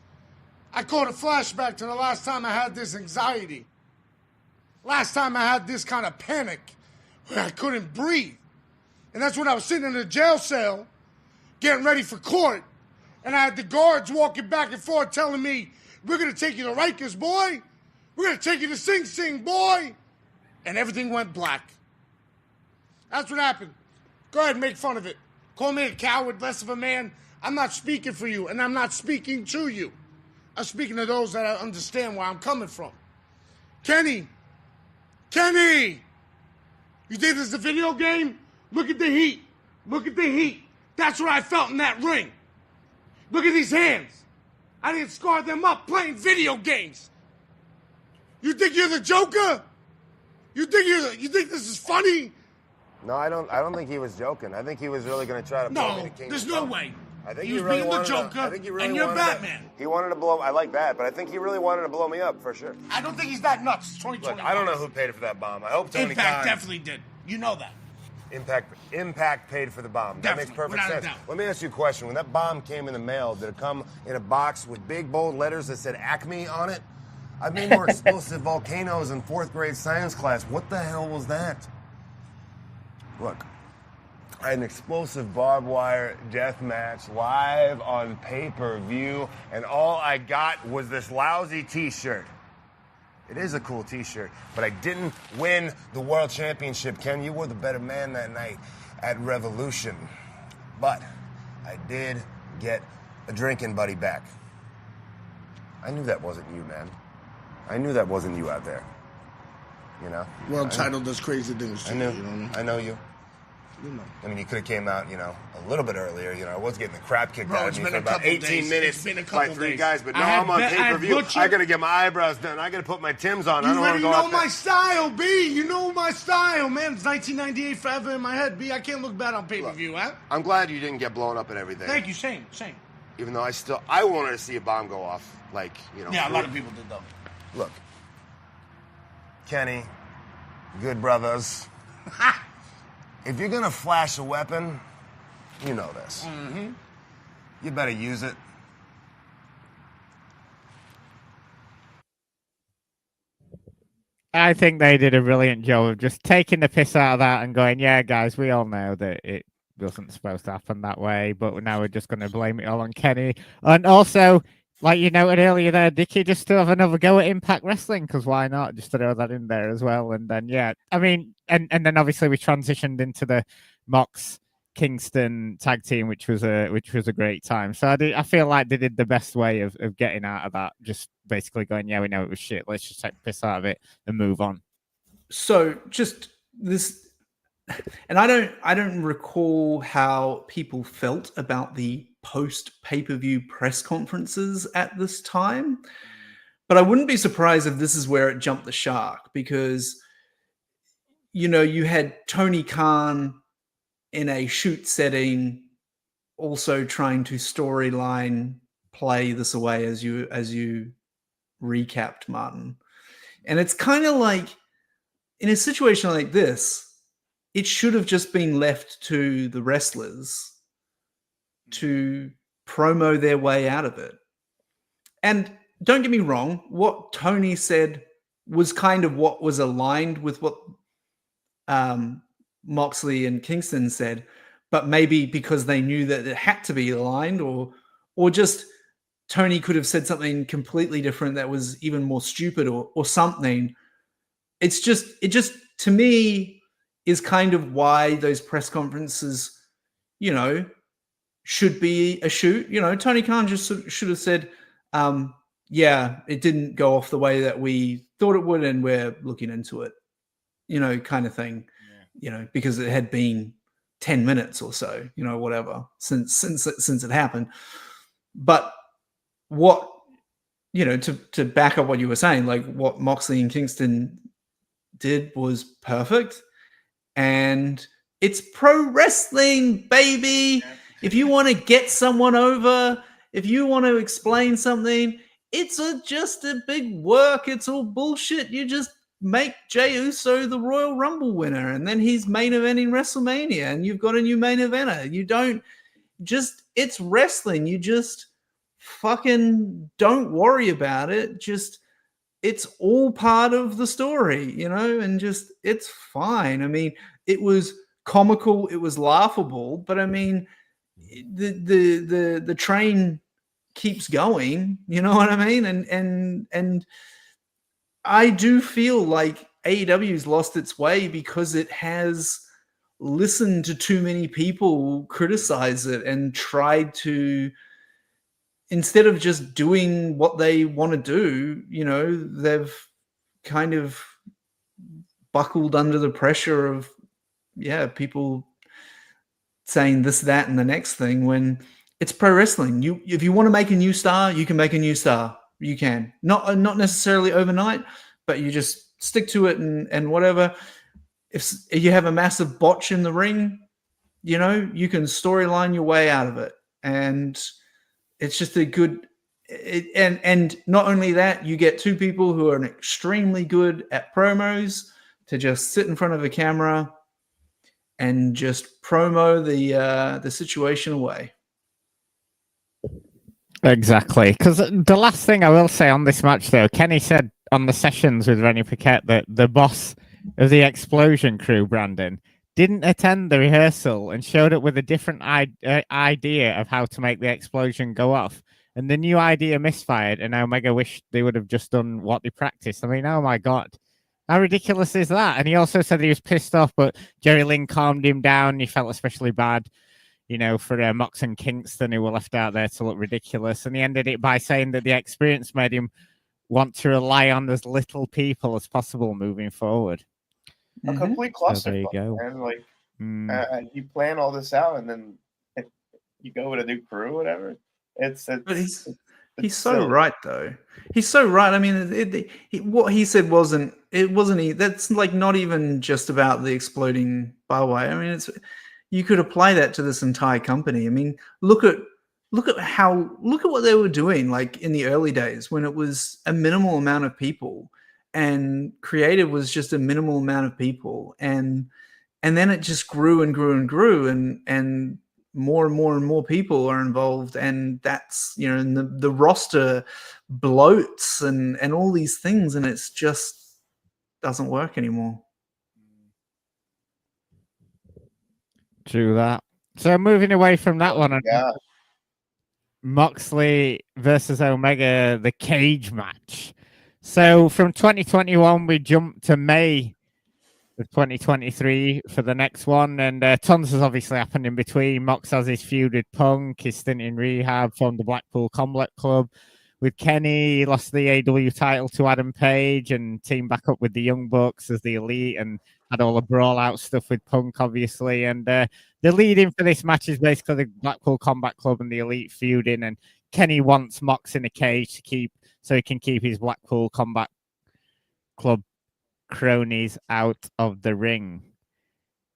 I caught a flashback to the last time I had this anxiety. Last time I had this kind of panic where I couldn't breathe. And that's when I was sitting in a jail cell getting ready for court. And I had the guards walking back and forth telling me, "We're going to take you to Rikers, boy. We're going to take you to Sing Sing, boy." And everything went black. That's what happened. Go ahead and make fun of it. Call me a coward, less of a man. I'm not speaking for you, and I'm not speaking to you. I'm speaking to those that understand where I'm coming from. Kenny! You think this is a video game? Look at the heat. Look at the heat. That's what I felt in that ring. Look at these hands. I didn't scar them up playing video games. You think you're the Joker? You think this is funny? No, I don't think he was joking. I think he was really going to try to blow me to King. There's no way. I think he was being the Joker, and you're Batman. He wanted to blow. I like that, but I think he really wanted to blow me up for sure. I don't think he's that nuts. It's 2020. Look, I don't know who paid for that bomb. I hope Tony Impact Khan definitely did. You know that. Impact paid for the bomb. That makes perfect sense. Let me ask you a question. When that bomb came in the mail, did it come in a box with big bold letters that said Acme on it? I've made more explosive volcanoes in 4th grade science class. What the hell was that? Look, I had an explosive barbed wire death match live on pay-per-view, and all I got was this lousy t-shirt. It is a cool t-shirt, but I didn't win the world championship, Ken. You were the better man that night at Revolution. But I did get a drinking buddy back. I knew that wasn't you, man. I knew that wasn't you out there. You know? World title does crazy things to I knew. you know what I mean? I know you. You know. I mean, you could have came out, a little bit earlier. I was getting the crap kicked Bro, out it's of me been for a about couple 18 days. minutes It's been a by couple 3 days. guys. But I now had I'm on bet- I had pay-per-view. butchered- I got to get my eyebrows done. I got to put my Timbs on. I You don't want already to go know out there. my style, B. You know my style, man. It's 1998 forever in my head, B. I can't look bad on pay-per-view, huh? I'm glad you didn't get blown up and everything. Thank you. Same. Even though I wanted to see a bomb go off. Yeah, a lot of people did, though. Look, Kenny, good brothers. If you're going to flash a weapon, you know this. Mm-hmm. You better use it. I think they did a brilliant job of just taking the piss out of that and going, yeah, guys, we all know that it wasn't supposed to happen that way, but now we're just going to blame it all on Kenny. And also, like you noted earlier there, Dickie, just to have another go at Impact Wrestling, because why not? Just to throw that in there as well. And then, yeah, I mean, and then obviously we transitioned into the Mox Kingston tag team, which was a great time. So I feel like they did the best way of getting out of that, just basically going, yeah, we know it was shit. Let's just take the piss out of it and move on. So just this, and I don't recall how people felt about the post pay-per-view press conferences at this time, but I wouldn't be surprised if this is where it jumped the shark, because you had Tony Khan in a shoot setting, also trying to storyline play this away as you recapped, Martin. And it's kind of like, in a situation like this, it should have just been left to the wrestlers to promo their way out of it. And don't get me wrong, what Tony said was kind of what was aligned with what Moxley and Kingston said, but maybe because they knew that it had to be aligned, or just Tony could have said something completely different that was even more stupid or something. It just to me is kind of why those press conferences, should be a shoot. Tony Khan just should have said, yeah, it didn't go off the way that we thought it would, and we're looking into it, kind of thing. Because it had been 10 minutes or so, whatever, since it happened. But what, to back up what you were saying, like what Moxley and Kingston did was perfect. And it's pro wrestling, baby. If you want to get someone over, if you want to explain something, it's just a big work. It's all bullshit. You just make Jey Uso the Royal Rumble winner, and then he's main eventing WrestleMania, and you've got a new main eventer. You don't just, it's wrestling. You just fucking don't worry about it. Just, it's all part of the story, and just, it's fine. I mean, it was comical, it was laughable, but I mean, the train keeps going, you know what I mean? And I do feel like AEW's lost its way because it has listened to too many people criticize it and tried to, instead of just doing what they want to do, they've kind of buckled under the pressure of, people saying this, that, and the next thing, when it's pro wrestling. If you want to make a new star, you can make a new star. You can. Not necessarily overnight, but you just stick to it and whatever. If you have a massive botch in the ring, you can storyline your way out of it. And it's just a good... And not only that, you get two people who are extremely good at promos to just sit in front of a camera and just promo the situation away. Exactly. Because the last thing I will say on this match, though, Kenny said on the sessions with Rennie Paquette that the boss of the Explosion crew, Brandon, didn't attend the rehearsal and showed up with a different idea of how to make the explosion go off. And the new idea misfired, and Omega wished they would have just done what they practiced. I mean, oh my God. How ridiculous is that? And he also said he was pissed off, but Jerry Lynn calmed him down. He felt especially bad, for Mox and Kingston, who were left out there to look ridiculous. And he ended it by saying that the experience made him want to rely on as little people as possible moving forward. A complete cluster. So there you go. And you plan all this out, and then if you go with a new crew, or whatever. But he's so right, though. He's so right. I mean, what he said wasn't. That's like not even just about the exploding barbed wire. I mean, you could apply that to this entire company. I mean, look at what they were doing, like in the early days when it was a minimal amount of people, and creative was just a minimal amount of people, and then it just grew and grew and grew, and more and more and more people are involved, and that's and the roster bloats and all these things, and it's just doesn't work anymore. True that. So moving away from that one, Moxley versus Omega, the cage match. So from 2021, we jumped to May of 2023 for the next one, and tons has obviously happened in between. Mox has his feud with Punk, his stint in rehab, formed the Blackpool Combat Club with Kenny. He lost the AW title to Adam Page and teamed back up with the Young Bucks as the Elite, and had all the brawl out stuff with Punk, obviously. And the lead-in for this match is basically the Blackpool Combat Club and the Elite feuding, and Kenny wants Mox in a cage so he can keep his Blackpool Combat Club cronies out of the ring.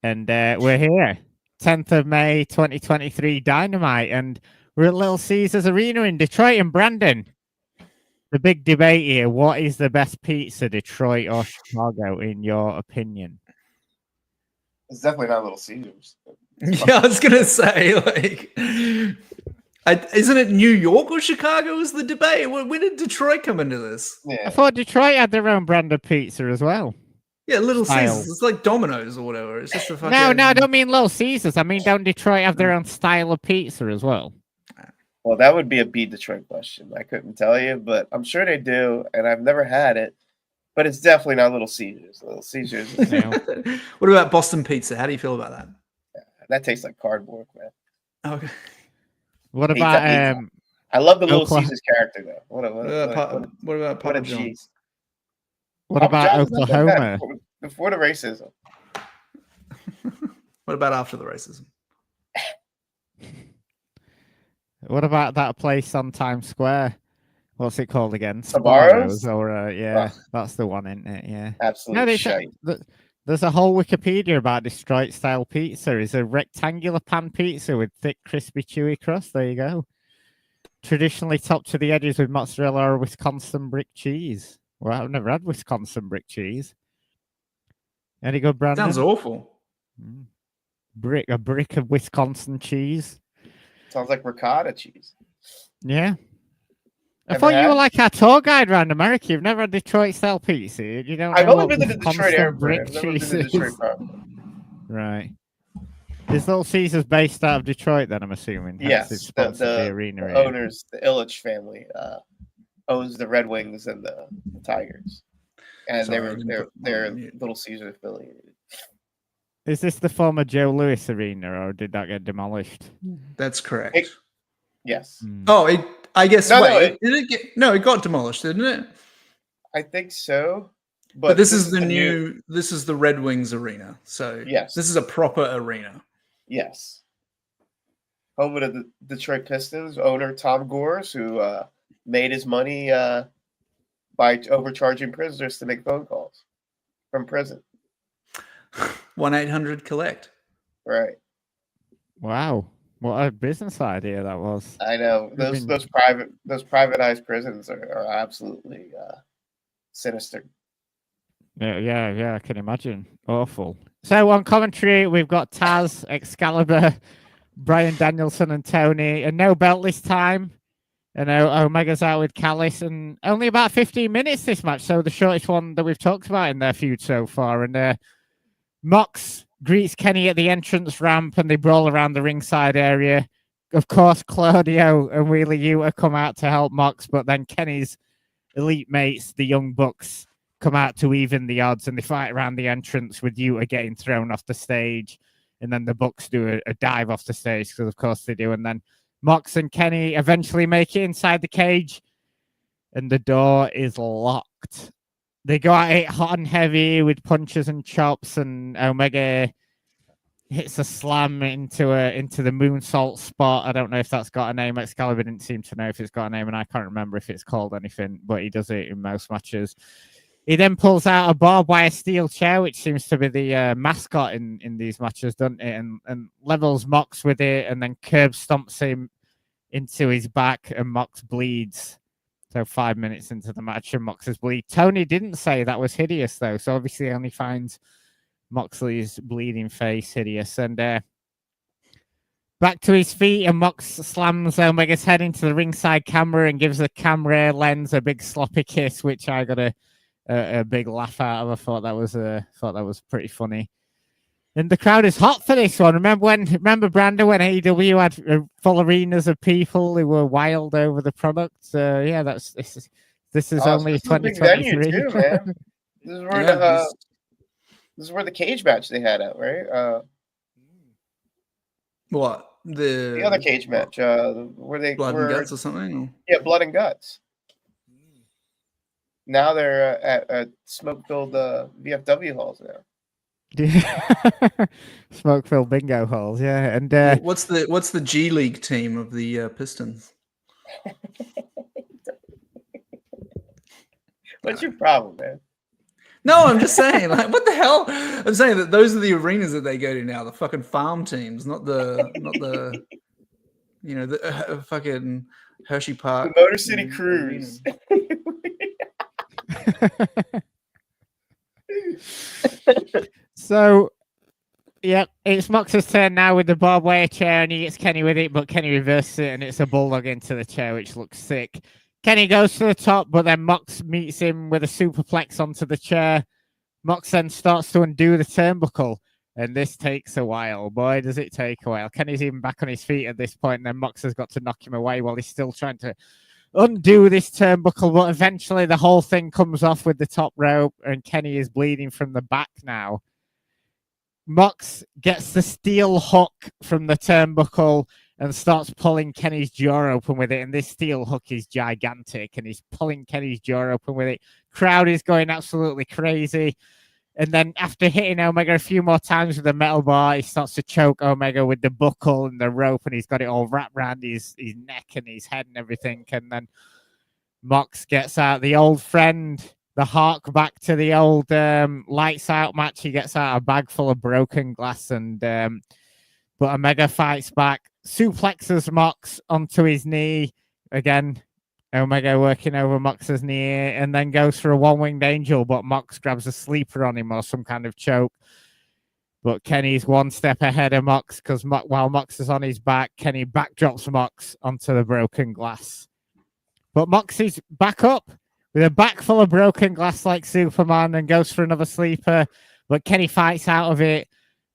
And we're here, 10th of May 2023, Dynamite, and we're at Little Caesars Arena in Detroit. And Brandon, the big debate here, what is the best pizza, Detroit or Chicago, in your opinion? It's definitely not Little Caesars. Yeah, I was gonna say, isn't it New York or Chicago is the debate? When did Detroit come into this? Yeah. I thought Detroit had their own brand of pizza as well. Yeah, Little Caesars. It's like Domino's or whatever. It's just a fucking... No, I don't mean Little Caesars. I mean, don't Detroit have their own style of pizza as well? Well, that would be a beat Detroit question. I couldn't tell you, but I'm sure they do, and I've never had it. But it's definitely not Little Caesars. Little Caesars. What about Boston pizza? How do you feel about that? That tastes like cardboard, man. Okay. What about I love the Little Caesars character though. What about Papa John's? Cheese? What about Oklahoma? Before the racism. What about after the racism? What about that place on Times Square? What's it called again? Sbarro's? Or that's the one, isn't it? Yeah. Absolutely. There's a whole Wikipedia about Detroit style pizza. It's a rectangular pan pizza with thick, crispy, chewy crust. There you go. Traditionally topped to the edges with mozzarella or Wisconsin brick cheese. Well, I've never had Wisconsin brick cheese. Any good, Brandon? Sounds awful. A brick of Wisconsin cheese. Sounds like ricotta cheese. Yeah. I thought you were like our tour guide around America. You've never had Detroit style pizza. You don't. I've know only been to the Detroit airport. Right. Is Little Caesars based out of Detroit? Then I'm assuming. Yes. The arena owners, the Illich family, owns the Red Wings and the Tigers, and they're Little Caesars affiliated. Is this the former Joe Louis Arena, or did that get demolished? That's correct. Yes. Oh, I guess. It got demolished, didn't it? I think so. But this is the new. This is the Red Wings arena. So yes, this is a proper arena. Yes. Home of the Detroit Pistons owner Tom Gores, who made his money by overcharging prisoners to make phone calls from prison. 1-800-COLLECT. Right. Wow. What a business idea that was. I know. Those privatized prisons are absolutely sinister. Yeah, I can imagine. Awful. So on commentary, we've got Taz, Excalibur, Brian Danielson, and Tony, and no belt this time. And Omega's out with Callis, and only about 15 minutes this match, so the shortest one that we've talked about in their feud so far. And Mox greets Kenny at the entrance ramp, and they brawl around the ringside area. Of course, Claudio and Wheeler Yuta come out to help Mox, but then Kenny's elite mates, the Young Bucks, come out to even the odds, and they fight around the entrance with Yuta getting thrown off the stage, and then the Bucks do a dive off the stage, because of course they do, and then Mox and Kenny eventually make it inside the cage, and the door is locked. They go at it hot and heavy with punches and chops, and Omega hits a slam into the moonsault spot. I don't know if that's got a name. Excalibur didn't seem to know if it's got a name, and I can't remember if it's called anything, but he does it in most matches. He then pulls out a barbed wire steel chair, which seems to be the mascot in these matches, doesn't it? And levels Mox with it, and then curb stomps him into his back, and Mox bleeds. So 5 minutes into the match, and Mox's bleed. Tony didn't say that was hideous, though, so obviously he only finds Moxley's bleeding face hideous. And back to his feet, and Mox slams Omega's head into the ringside camera and gives the camera lens a big sloppy kiss, which I got a big laugh out of. I thought that was pretty funny. And the crowd is hot for this one. Remember Brandon, when AEW had full arenas of people who were wild over the product? Yeah, this is only 2023. Too, man. This is where the cage match they had out, right? What? The other cage match, where they Blood and Guts or something? Yeah, Blood and Guts. Now they're at smoke-filled VFW halls now. Smoke-filled bingo halls, yeah. And what's the G League team of the Pistons? What's your problem, man? No, I'm just saying, like, what the hell? I'm saying that those are the arenas that they go to now, the fucking farm teams, not the the fucking Hershey Park. The Motor City Cruise. So, yeah, it's Mox's turn now with the barbed wire chair, and he gets Kenny with it, but Kenny reverses it, and it's a bulldog into the chair, which looks sick. Kenny goes to the top, but then Mox meets him with a superplex onto the chair. Mox then starts to undo the turnbuckle, and this takes a while. Boy, does it take a while. Kenny's even back on his feet at this point, and then Mox has got to knock him away while he's still trying to undo this turnbuckle, but eventually the whole thing comes off with the top rope, and Kenny is bleeding from the back now. Mox gets the steel hook from the turnbuckle and starts pulling Kenny's jaw open with it, and this steel hook is gigantic, and he's pulling Kenny's jaw open with it. Crowd is going absolutely crazy, and then after hitting Omega a few more times with the metal bar, he starts to choke Omega with the buckle and the rope, and he's got it all wrapped around his neck and his head and everything, and then Mox gets out the old friend, the hark back to the old lights out match. He gets out a bag full of broken glass, and but Omega fights back, suplexes Mox onto his knee again. Omega working over Mox's knee, and then goes for a one-winged angel, but Mox grabs a sleeper on him or some kind of choke. But Kenny's one step ahead of Mox, because while Mox is on his back, Kenny backdrops Mox onto the broken glass. But Mox is back up with a back full of broken glass like Superman and goes for another sleeper, but Kenny fights out of it,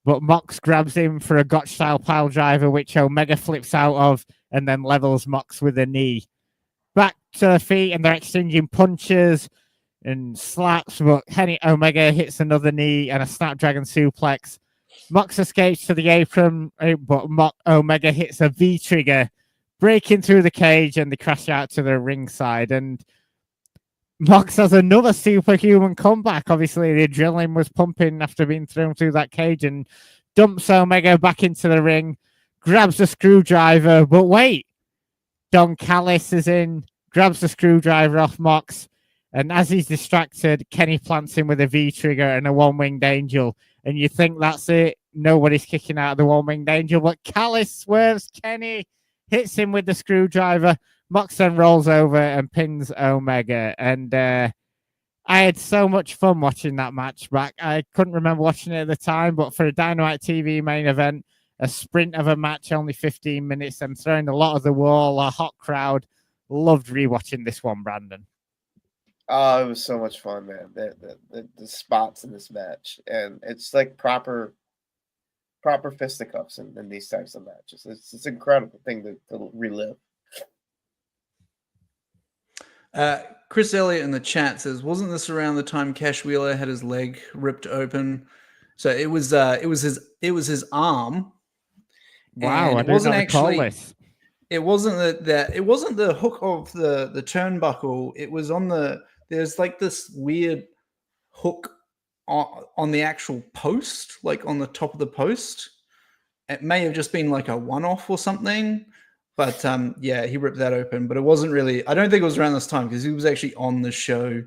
but Mox grabs him for a Gotch-style pile driver, which Omega flips out of and then levels Mox with a knee. Back to the feet, and they're exchanging punches and slaps, but Omega hits another knee and a Snapdragon suplex. Mox escapes to the apron, but Omega hits a V-trigger, breaking through the cage, and they crash out to the ringside. And Mox has another superhuman comeback. Obviously, the adrenaline was pumping after being thrown through that cage, and dumps Omega back into the ring, grabs a screwdriver, but wait, Don Callis is in, grabs the screwdriver off Mox, and as he's distracted, Kenny plants him with a V-trigger and a one-winged angel, and you think that's it, nobody's kicking out of the one-winged angel, but Callis swerves Kenny, hits him with the screwdriver. Mox then rolls over and pins Omega, and I had so much fun watching that match back. I couldn't remember watching it at the time, but for a Dynamite TV main event, a sprint of a match, only 15 minutes, and throwing a lot of the wall, a hot crowd. Loved rewatching this one, Brandon. Oh, it was so much fun, man. The spots in this match, and it's like proper proper fisticuffs in these types of matches. It's an incredible thing to relive. Chris Elliott in the chat says, "Wasn't this around the time Cash Wheeler had his leg ripped open?" So it was his arm. Wow, and I it didn't wasn't recall actually. this. It wasn't it wasn't the hook of the turnbuckle. It was on there's like this weird hook on the actual post, like on the top of the post. It may have just been like a one-off or something, but yeah, he ripped that open. But it wasn't really. I don't think it was around this time because he was actually on the show.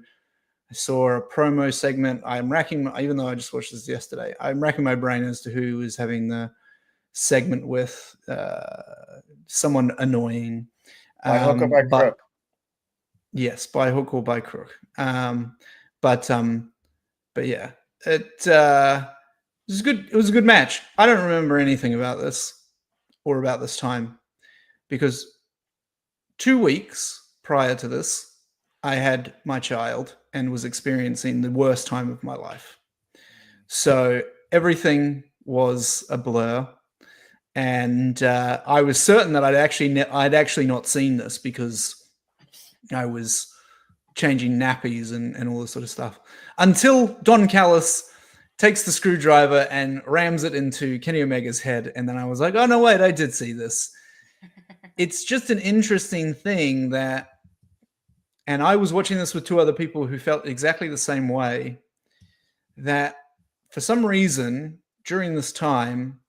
I saw a promo segment. Even though I just watched this yesterday, I'm racking my brain as to who was having the segment with someone annoying. By hook or by crook? Yes, by hook or by crook. But yeah, it was good. It was a good match. I don't remember anything about this or about this time because 2 weeks prior to this, I had my child and was experiencing the worst time of my life. So everything was a blur. And I was certain that I'd actually not seen this because I was changing nappies and all this sort of stuff. Until Don Callis takes the screwdriver and rams it into Kenny Omega's head. And then I was like, oh, no, wait, I did see this. It's just an interesting thing that, and I was watching this with 2 other people who felt exactly the same way, that for some reason during this time,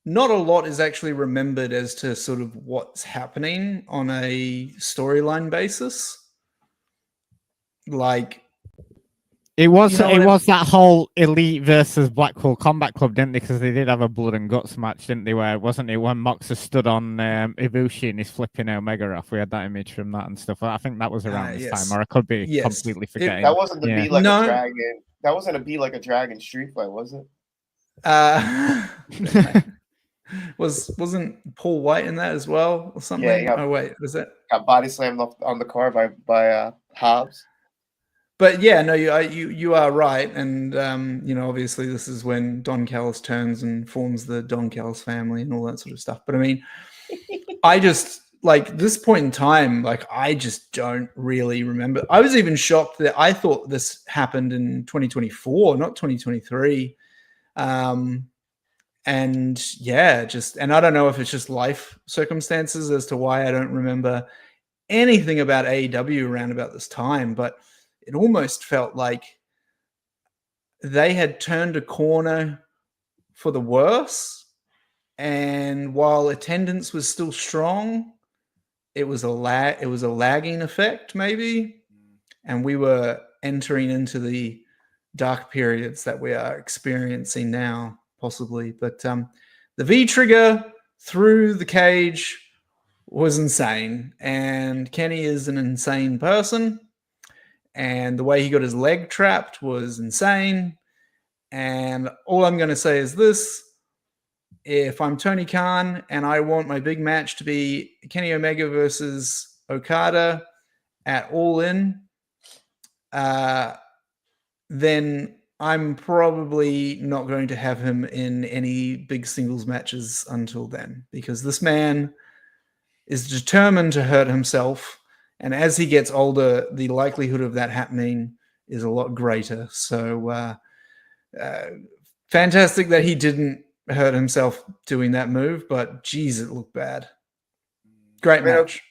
not a lot is actually remembered as to sort of what's happening on a storyline basis. Like it was that whole Elite versus Blackpool Combat Club, didn't they? Because they did have a blood and guts match, didn't they? Where wasn't it when Moxer stood on Ibushi and he's flipping Omega off? We had that image from that and stuff. I think that was around this time, or I could be completely forgetting. That wasn't the Be Like a Dragon. That wasn't a Be Like a Dragon street fight, was it? Wasn't Paul White in that as well or something? Yeah, oh wait, was it? Got body slammed on the car by Hobbs. But yeah, no, you are right, and obviously this is when Don Callis turns and forms the Don Callis family and all that sort of stuff. But I mean, I just like this point in time, like I just don't really remember. I was even shocked that I thought this happened in 2024, not 2023. And yeah, and I don't know if it's just life circumstances as to why I don't remember anything about AEW around about this time, but it almost felt like they had turned a corner for the worse. And while attendance was still strong, it was a lagging effect maybe. And we were entering into the dark periods that we are experiencing now, possibly. But the V-trigger through the cage was insane. And Kenny is an insane person. And the way he got his leg trapped was insane. And all I'm going to say is this. If I'm Tony Khan and I want my big match to be Kenny Omega versus Okada at All In, then I'm probably not going to have him in any big singles matches until then, because this man is determined to hurt himself. And as he gets older, the likelihood of that happening is a lot greater. So fantastic that he didn't hurt himself doing that move, but geez, it looked bad. Great match.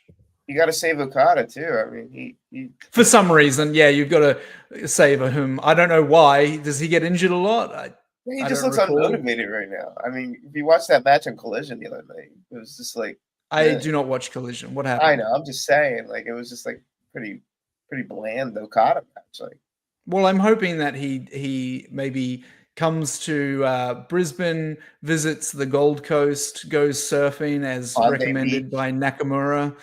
You got to save Okada too. I mean, he for some reason, yeah, you've got to savor him. I don't know why. Does he get injured a lot? He just looks unmotivated right now. I mean, if you watch that match on Collision the other night, it was just like I do not watch Collision. What happened? I know. I'm just saying, like it was just like pretty bland Okada match. Like, well, I'm hoping that he maybe comes to Brisbane, visits the Gold Coast, goes surfing as recommended by Nakamura,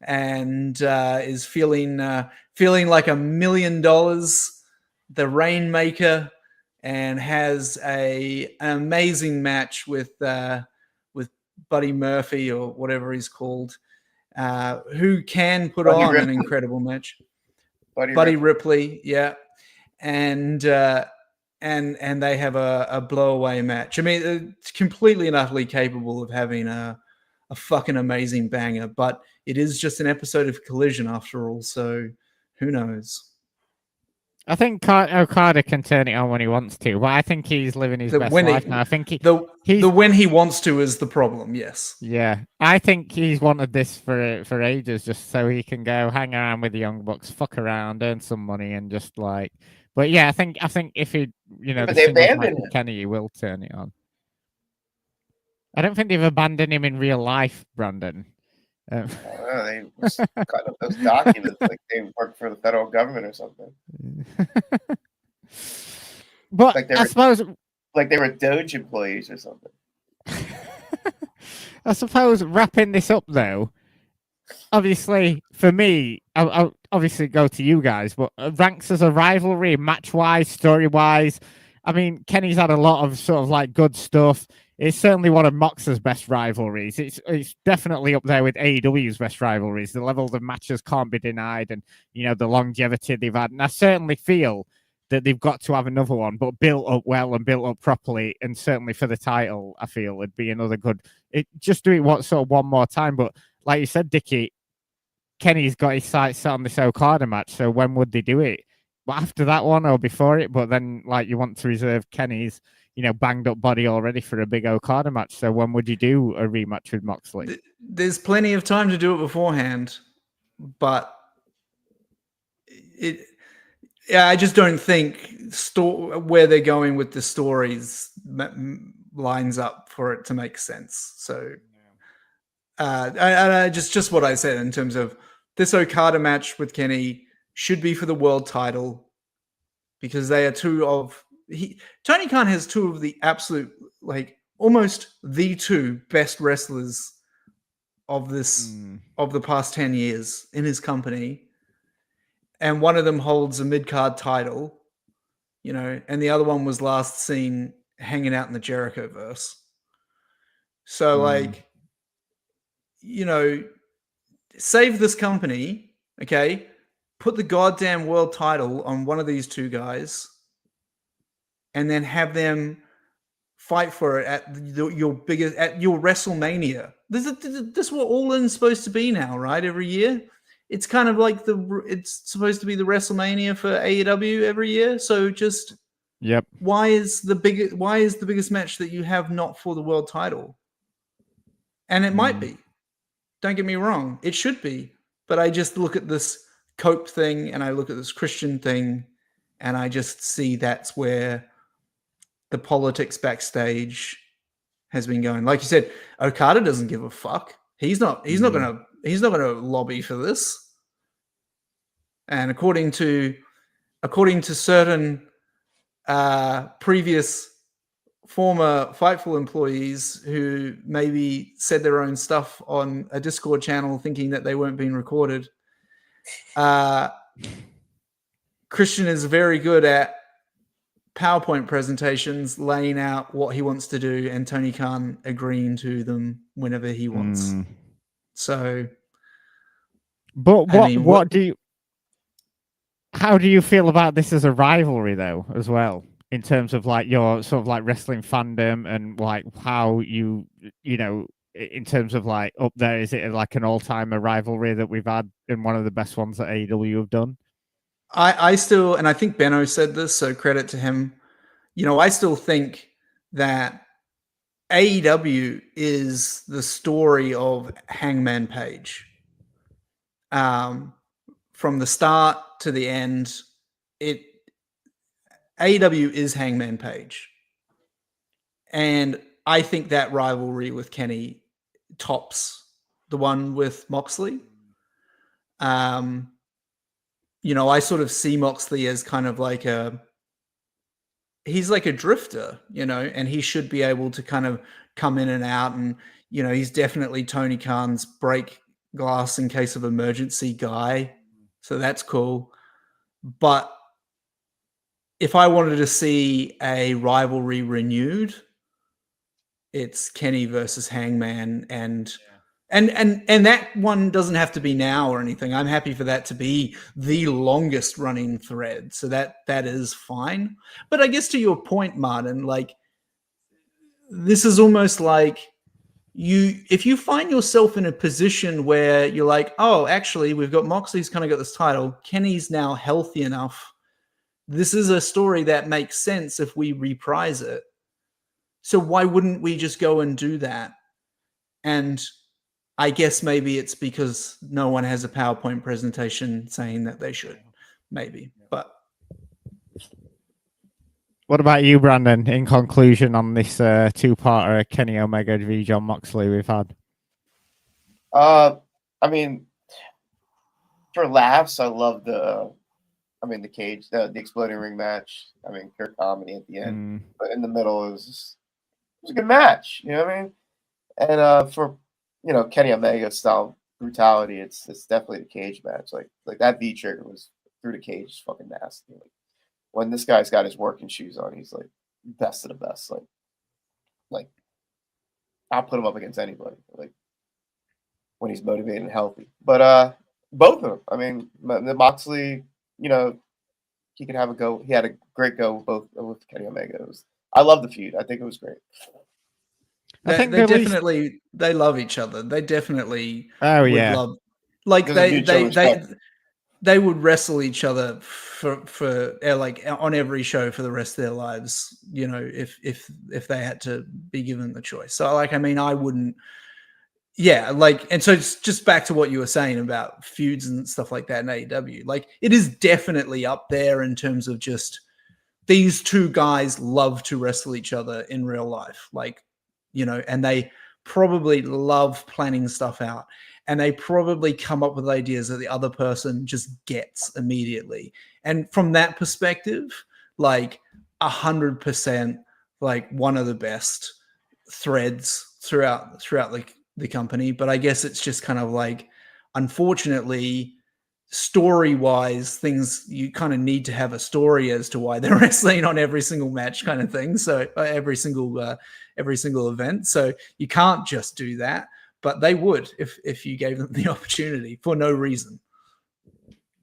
and is feeling like $1 million, the Rainmaker, and has an amazing match with Buddy Murphy or whatever he's called, who can put Buddy on Ripley. An incredible match. Buddy Ripley, yeah, and and they have a blowaway match. I mean, it's completely and utterly capable of having a fucking amazing banger, but it is just an episode of Collision after all, so who knows? I think Okada can turn it on when he wants to, but I think he's living his best life now. I think the when he wants to is the problem. Yes. Yeah, I think he's wanted this for ages, just so he can go hang around with the Young Bucks, fuck around, earn some money, and just like. But yeah, I think if he, but they abandoned him. Kenny, he will turn it on. I don't think they've abandoned him in real life, Brandon. I don't know, they just cut up those documents like they work for the federal government or something. But like I suppose, like they were Doge employees or something. I suppose wrapping this up though, obviously for me, I'll obviously go to you guys, but ranks as a rivalry, match-wise, story-wise. I mean, Kenny's had a lot of sort of like good stuff. It's certainly one of Mox's best rivalries. It's definitely up there with AEW's best rivalries. The level of matches can't be denied, and the longevity they've had. And I certainly feel that they've got to have another one, but built up well and built up properly. And certainly for the title, I feel it'd be another good. Just do it one more time. But like you said, Dickie, Kenny's got his sights set on this Okada match. So when would they do it? But after that one or before it? But then you want to reserve Kenny's banged up body already for a big Okada match. So when would you do a rematch with Moxley? There's plenty of time to do it beforehand, but I just don't think where they're going with the stories lines up for it to make sense. So just what I said in terms of this Okada match with Kenny should be for the world title because they are Tony Khan has two of the absolute, almost the two best wrestlers of the past 10 years in his company. And one of them holds a mid-card title, and the other one was last seen hanging out in the Jericho-verse. So, save this company, okay? Put the goddamn world title on one of these two guys and then have them fight for it at your WrestleMania. This is what All In's supposed to be now, right? Every year. It's kind of like it's supposed to be the WrestleMania for AEW every year. So just yep. Why is the biggest match that you have not for the world title? And it might be. Don't get me wrong, it should be. But I just look at this Cope thing and I look at this Christian thing, and I just see that's where the politics backstage has been going. Like you said, Okada doesn't give a fuck. He's not gonna lobby for this. And according to certain previous former Fightful employees who maybe said their own stuff on a Discord channel thinking that they weren't being recorded, Christian is very good at PowerPoint presentations, laying out what he wants to do, and Tony Khan agreeing to them whenever he wants. So, but how do you feel about this as a rivalry, though, as well, in terms of your sort of wrestling fandom and how in terms of up there, is it an all-timer rivalry that we've had and one of the best ones that AEW have done? I still, and I think Benno said this, so credit to him. I still think that AEW is the story of Hangman Page. From the start to the end, AEW is Hangman Page. And I think that rivalry with Kenny tops the one with Moxley. I sort of see Moxley as kind of he's like a drifter, and he should be able to kind of come in and out, and, he's definitely Tony Khan's break glass in case of emergency guy. So that's cool. But if I wanted to see a rivalry renewed, it's Kenny versus Hangman, and And that one doesn't have to be now or anything. I'm happy for that to be the longest running thread. So that is fine. But I guess to your point, Martin, like this is almost like if you find yourself in a position where you're like, oh, actually, we've got Moxley's kind of got this title. Kenny's now healthy enough. This is a story that makes sense if we reprise it. So why wouldn't we just go and do that? And I guess maybe it's because no one has a PowerPoint presentation saying that they should. Maybe. But what about you, Brandon, in conclusion on this two-parter Kenny Omega v Jon Moxley we've had? I mean, for laughs, I love the cage, the exploding ring match. I mean, pure comedy at the end. But in the middle, it was a good match. You know what I mean? And for Kenny Omega style brutality, it's definitely the cage match. Like that V trigger was through the cage, is fucking nasty. Like when this guy's got his working shoes on, he's like best of the best. Like I'll put him up against anybody. Like when he's motivated and healthy. But both of them. I mean, the Moxley, he could have a go. He had a great go both with Kenny Omega. I love the feud. I think it was great. I think they definitely they love each other. They definitely would love, like they would wrestle each other for like on every show for the rest of their lives, if they had to be given the choice. So like, I mean, I wouldn't. Yeah, like, and so it's just back to what you were saying about feuds and stuff like that in AEW. Like, it is definitely up there in terms of just these two guys love to wrestle each other in real life. Like, and they probably love planning stuff out, and they probably come up with ideas that the other person just gets immediately. And from that perspective, like 100%, like one of the best threads throughout the company. But I guess it's just kind of like, unfortunately, story-wise, things you kind of need to have a story as to why they're wrestling on every single match, kind of thing. So every single event. So you can't just do that, but they would if you gave them the opportunity for no reason.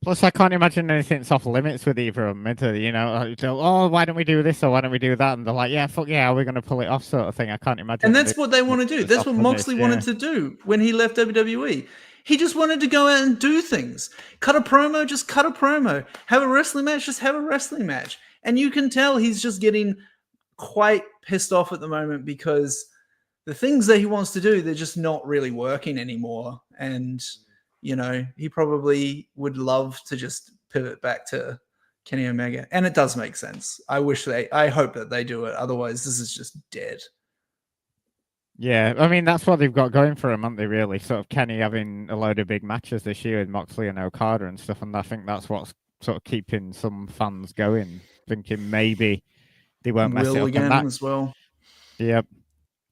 Plus, I can't imagine anything's off limits with either of them. Oh, why don't we do this or why don't we do that? And they're like, yeah, fuck yeah, are we going to pull it off, sort of thing. I can't imagine. And that's what they want to do. That's what Moxley wanted to do when he left WWE. He just wanted to go out and do things. Cut a promo, just cut a promo. Have a wrestling match, just have a wrestling match. And you can tell he's just getting quite pissed off at the moment because the things that he wants to do, they're just not really working anymore. And he probably would love to just pivot back to Kenny Omega. And it does make sense. I hope that they do it. Otherwise, this is just dead. Yeah, I mean, that's what they've got going for them, aren't they, really? Sort of Kenny having a load of big matches this year with Moxley and Okada and stuff. And I think that's what's sort of keeping some fans going, thinking maybe they won't mess it up again as well. Yep.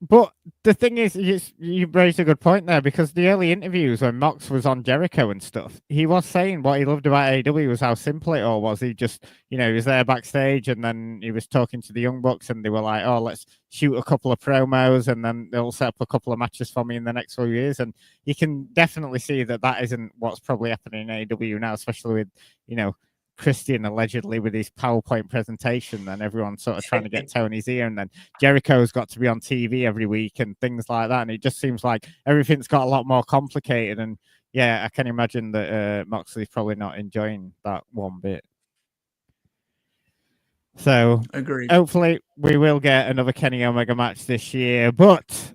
But the thing is, you raised a good point there, because the early interviews when Mox was on Jericho and stuff, he was saying what he loved about AEW was how simple it all was. He just, he was there backstage and then he was talking to the Young Bucks and they were like, oh, let's shoot a couple of promos and then they'll set up a couple of matches for me in the next few years. And you can definitely see that isn't what's probably happening in AEW now, especially with, Christian allegedly with his PowerPoint presentation, and everyone's sort of trying to get Tony's ear, and then Jericho's got to be on TV every week and things like that. And it just seems like everything's got a lot more complicated. And yeah, I can imagine that Moxley's probably not enjoying that one bit. So agreed. Hopefully we will get another Kenny Omega match this year. But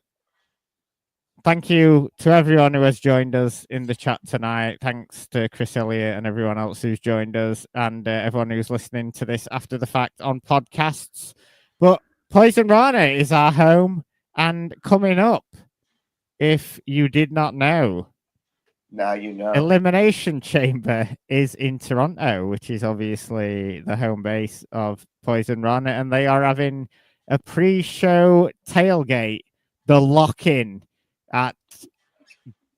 thank you to everyone who has joined us in the chat tonight. Thanks to Chris Elliott and everyone else who's joined us, and everyone who's listening to this after the fact on podcasts. But Poison Rana is our home, and coming up, if you did not know, now you know, Elimination Chamber is in Toronto, which is obviously the home base of Poison Rana, and they are having a pre-show tailgate, the lock-in, at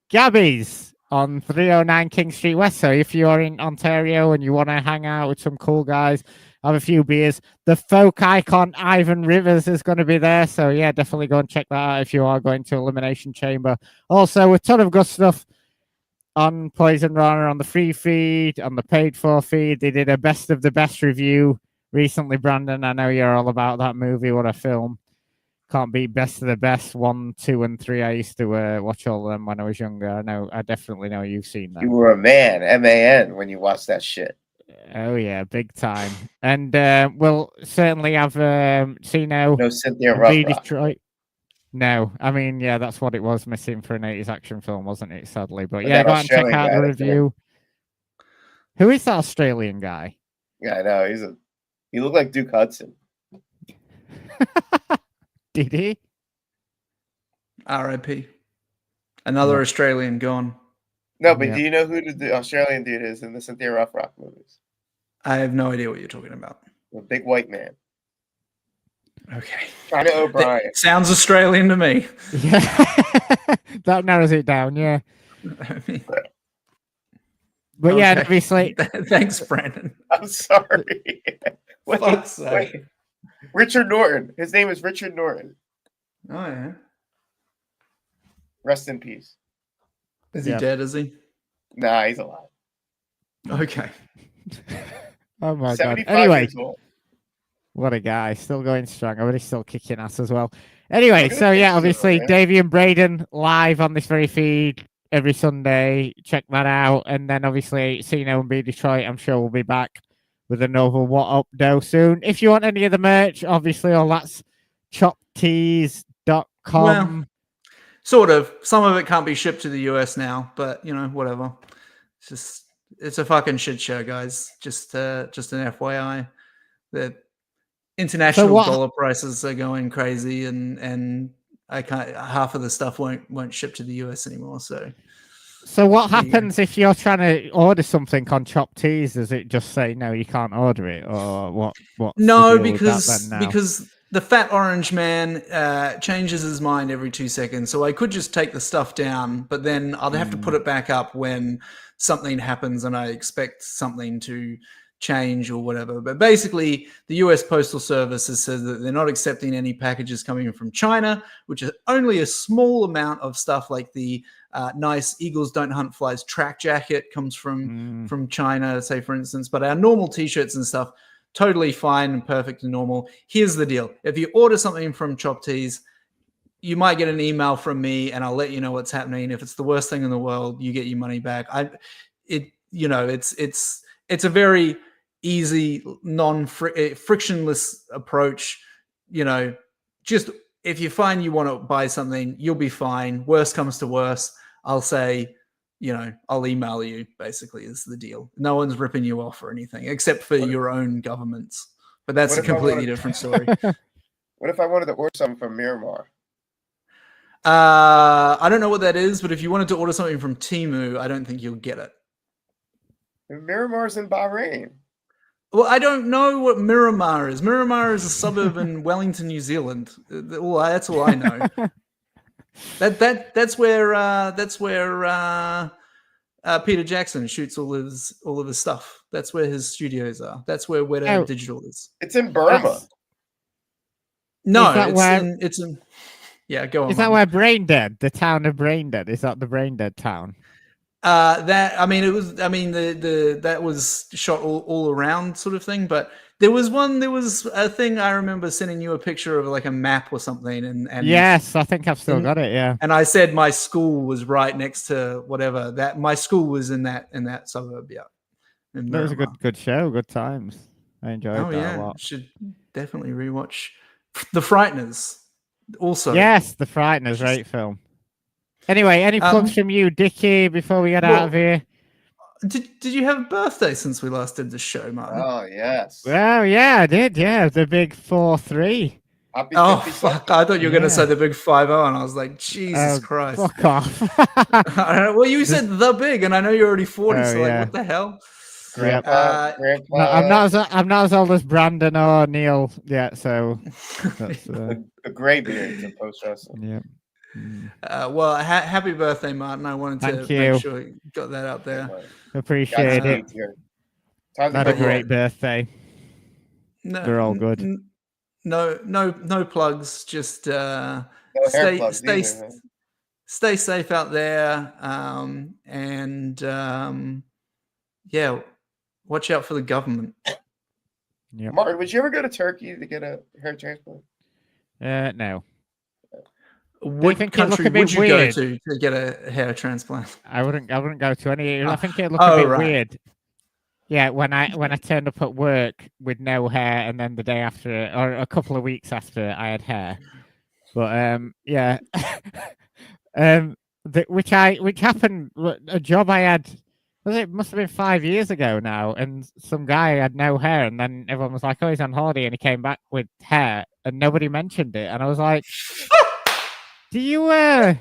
Gabby's on 309 King Street West. So if you're in Ontario and you want to hang out with some cool guys have a few beers. The folk icon Ivan Rivers is going to be there. So, yeah, definitely go and check that out if you are going to Elimination Chamber. Also, a ton of good stuff on Poison Runner, on the free feed, on the paid for feed. They did a best of the best review recently, Brandon. I know you're all about that movie. What a film. Can't beat best of the best 1, 2, and 3. I used to watch all of them when I was younger. I definitely know you've seen them. You were a man, MAN, when you watched that shit. Oh yeah, big time. And we'll certainly have Cino. No Cynthia Rothrock. Detroit. No, I mean, yeah, that's what it was missing for an 80s action film, wasn't it? Sadly, but yeah, that go and check Australian out guy the that's review. Who is that Australian guy? Yeah, I know. He looked like Duke Hudson. Did he? R.I.P. Another Australian gone. No, but do you know who the Australian dude is in the Cynthia Rothrock movies? I have no idea what you're talking about. The big white man. Okay. China O'Brien. That sounds Australian to me. Yeah. That narrows it down, yeah. But yeah, obviously. Thanks, Brandon. I'm sorry. Fuck's sake. Wait. Richard Norton. His name is Richard Norton. Oh, yeah. Rest in peace. Is he dead, is he? Nah, he's alive. Okay. Oh, my God. 75 Anyway. years old. What a guy. Still going strong. I bet he's still kicking ass as well. Anyway, so yeah, obviously, Davey and Braden live on this very feed every Sunday. Check that out. And then obviously, Cino and B Detroit, I'm sure we'll be back with another What Up Do soon. If you want any of the merch, obviously, all that's choptees.com. Well, sort of. Some of it can't be shipped to the US now, but whatever. It's a fucking shit show, guys. Just an FYI. That international dollar prices are going crazy, and I can't. Half of the stuff won't ship to the US anymore. So what happens if you're trying to order something on Chop Tees? Does it just say no, you can't order it, or what? No, because the fat orange man changes his mind every 2 seconds. So I could just take the stuff down, but then I'd have to put it back up when something happens and I expect something to change or whatever. But basically, the US Postal Service has said that they're not accepting any packages coming from China, which is only a small amount of stuff like the nice Eagles Don't Hunt Flies track jacket comes from China, say, for instance. But our normal T-shirts and stuff, totally fine and perfect and normal. Here's the deal. If you order something from Chop Tees, you might get an email from me and I'll let you know what's happening. If it's the worst thing in the world, you get your money back. It's a very easy, frictionless approach. Just if you find you want to buy something, you'll be fine. Worst comes to worst, I'll say, I'll email you, basically, is the deal. No one's ripping you off or anything, except for your own governments. But that's a completely different story. What if I wanted to order something from Miramar? I don't know what that is, but if you wanted to order something from Temu, I don't think you'll get it. Miramar's in Bahrain. Well, I don't know what Miramar is. Miramar is a suburb in Wellington, New Zealand. That's all I know. That's where Peter Jackson shoots all of his stuff. That's where his studios are. That's where Weta Digital is. It's in Burma. No, it's in. Yeah, go on. Is that where Braindead, the town of Braindead, is that the Braindead town? That was shot all around sort of thing, but there was a thing I remember sending you a picture of, like a map or something, and yes, I think I've still got it. Yeah, and I said my school was right next to whatever that my school was in that suburb. Yeah, that was a good show, good times. I enjoyed that a lot. Should definitely rewatch The Frighteners. Also, yes, The Frighteners, great film. Anyway, any plugs from you, Dickie, before we get out of here? Did you have a birthday since we last did the show, Martin? Oh, yes. Well, yeah, I did. Yeah, the big 4-3. Oh, fuck. I thought you were going to say the big 5-0, and I was like, Jesus Christ. Fuck off. Well, you said the big, and I know you're already 40, so what the hell? Grandpa. No, I'm not as old as Brandon or Neil yet, so that's the gray beard in post wrestling. Yeah. Well, happy birthday, Martin. I wanted to make sure you got that out there. Appreciate it. Had a great birthday. No, They're all good. No plugs. Just No hair plugs either, man. stay safe out there. Yeah, watch out for the government. Yep. Martin, would you ever go to Turkey to get a hair transplant? No. What think it'd look country a bit would you weird? go to get a hair transplant? I wouldn't go to any. I think it'd look a bit right. weird. Yeah, when I turned up at work with no hair, and then the day after, or a couple of weeks after, I had hair. But yeah, which happened. A job I had. It must have been 5 years ago now, and some guy had no hair, and then everyone was like, "Oh, he's on holiday," and he came back with hair, and nobody mentioned it, and I was like, "Do you?" I'm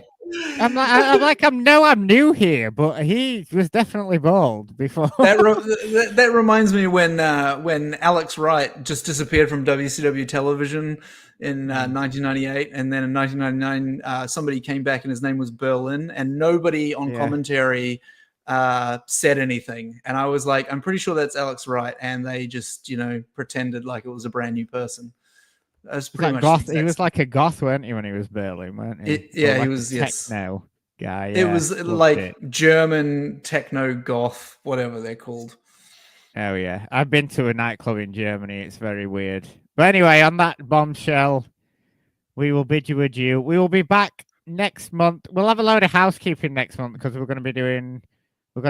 new here, but he was definitely bald before. That reminds me when Alex Wright just disappeared from WCW television in 1998, and then in 1999 somebody came back and his name was Berlin, and nobody on commentary said anything, and I was like, I'm pretty sure that's Alex Wright, and they just pretended like it was a brand new person. That's pretty much goth. He was like a goth, weren't he, when he was Berlin, weren't he? He was techno guy. It was like German techno goth, whatever they're called. Oh yeah, I've been to a nightclub in Germany. It's very weird. But anyway, on that bombshell, we will bid you adieu. We will be back next month. We'll have a load of housekeeping next month because we're going to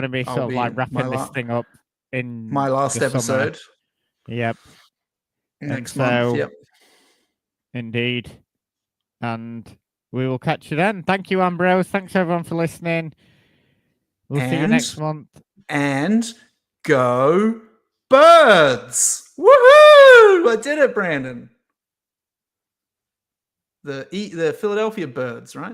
be sort of like wrapping this thing up in my last episode. Yep. Next month. Yep. Indeed. And we will catch you then. Thank you, Ambrose. Thanks everyone for listening. We'll see you next month. And go Birds! Woohoo! I did it, Brandon. The Philadelphia Birds, right?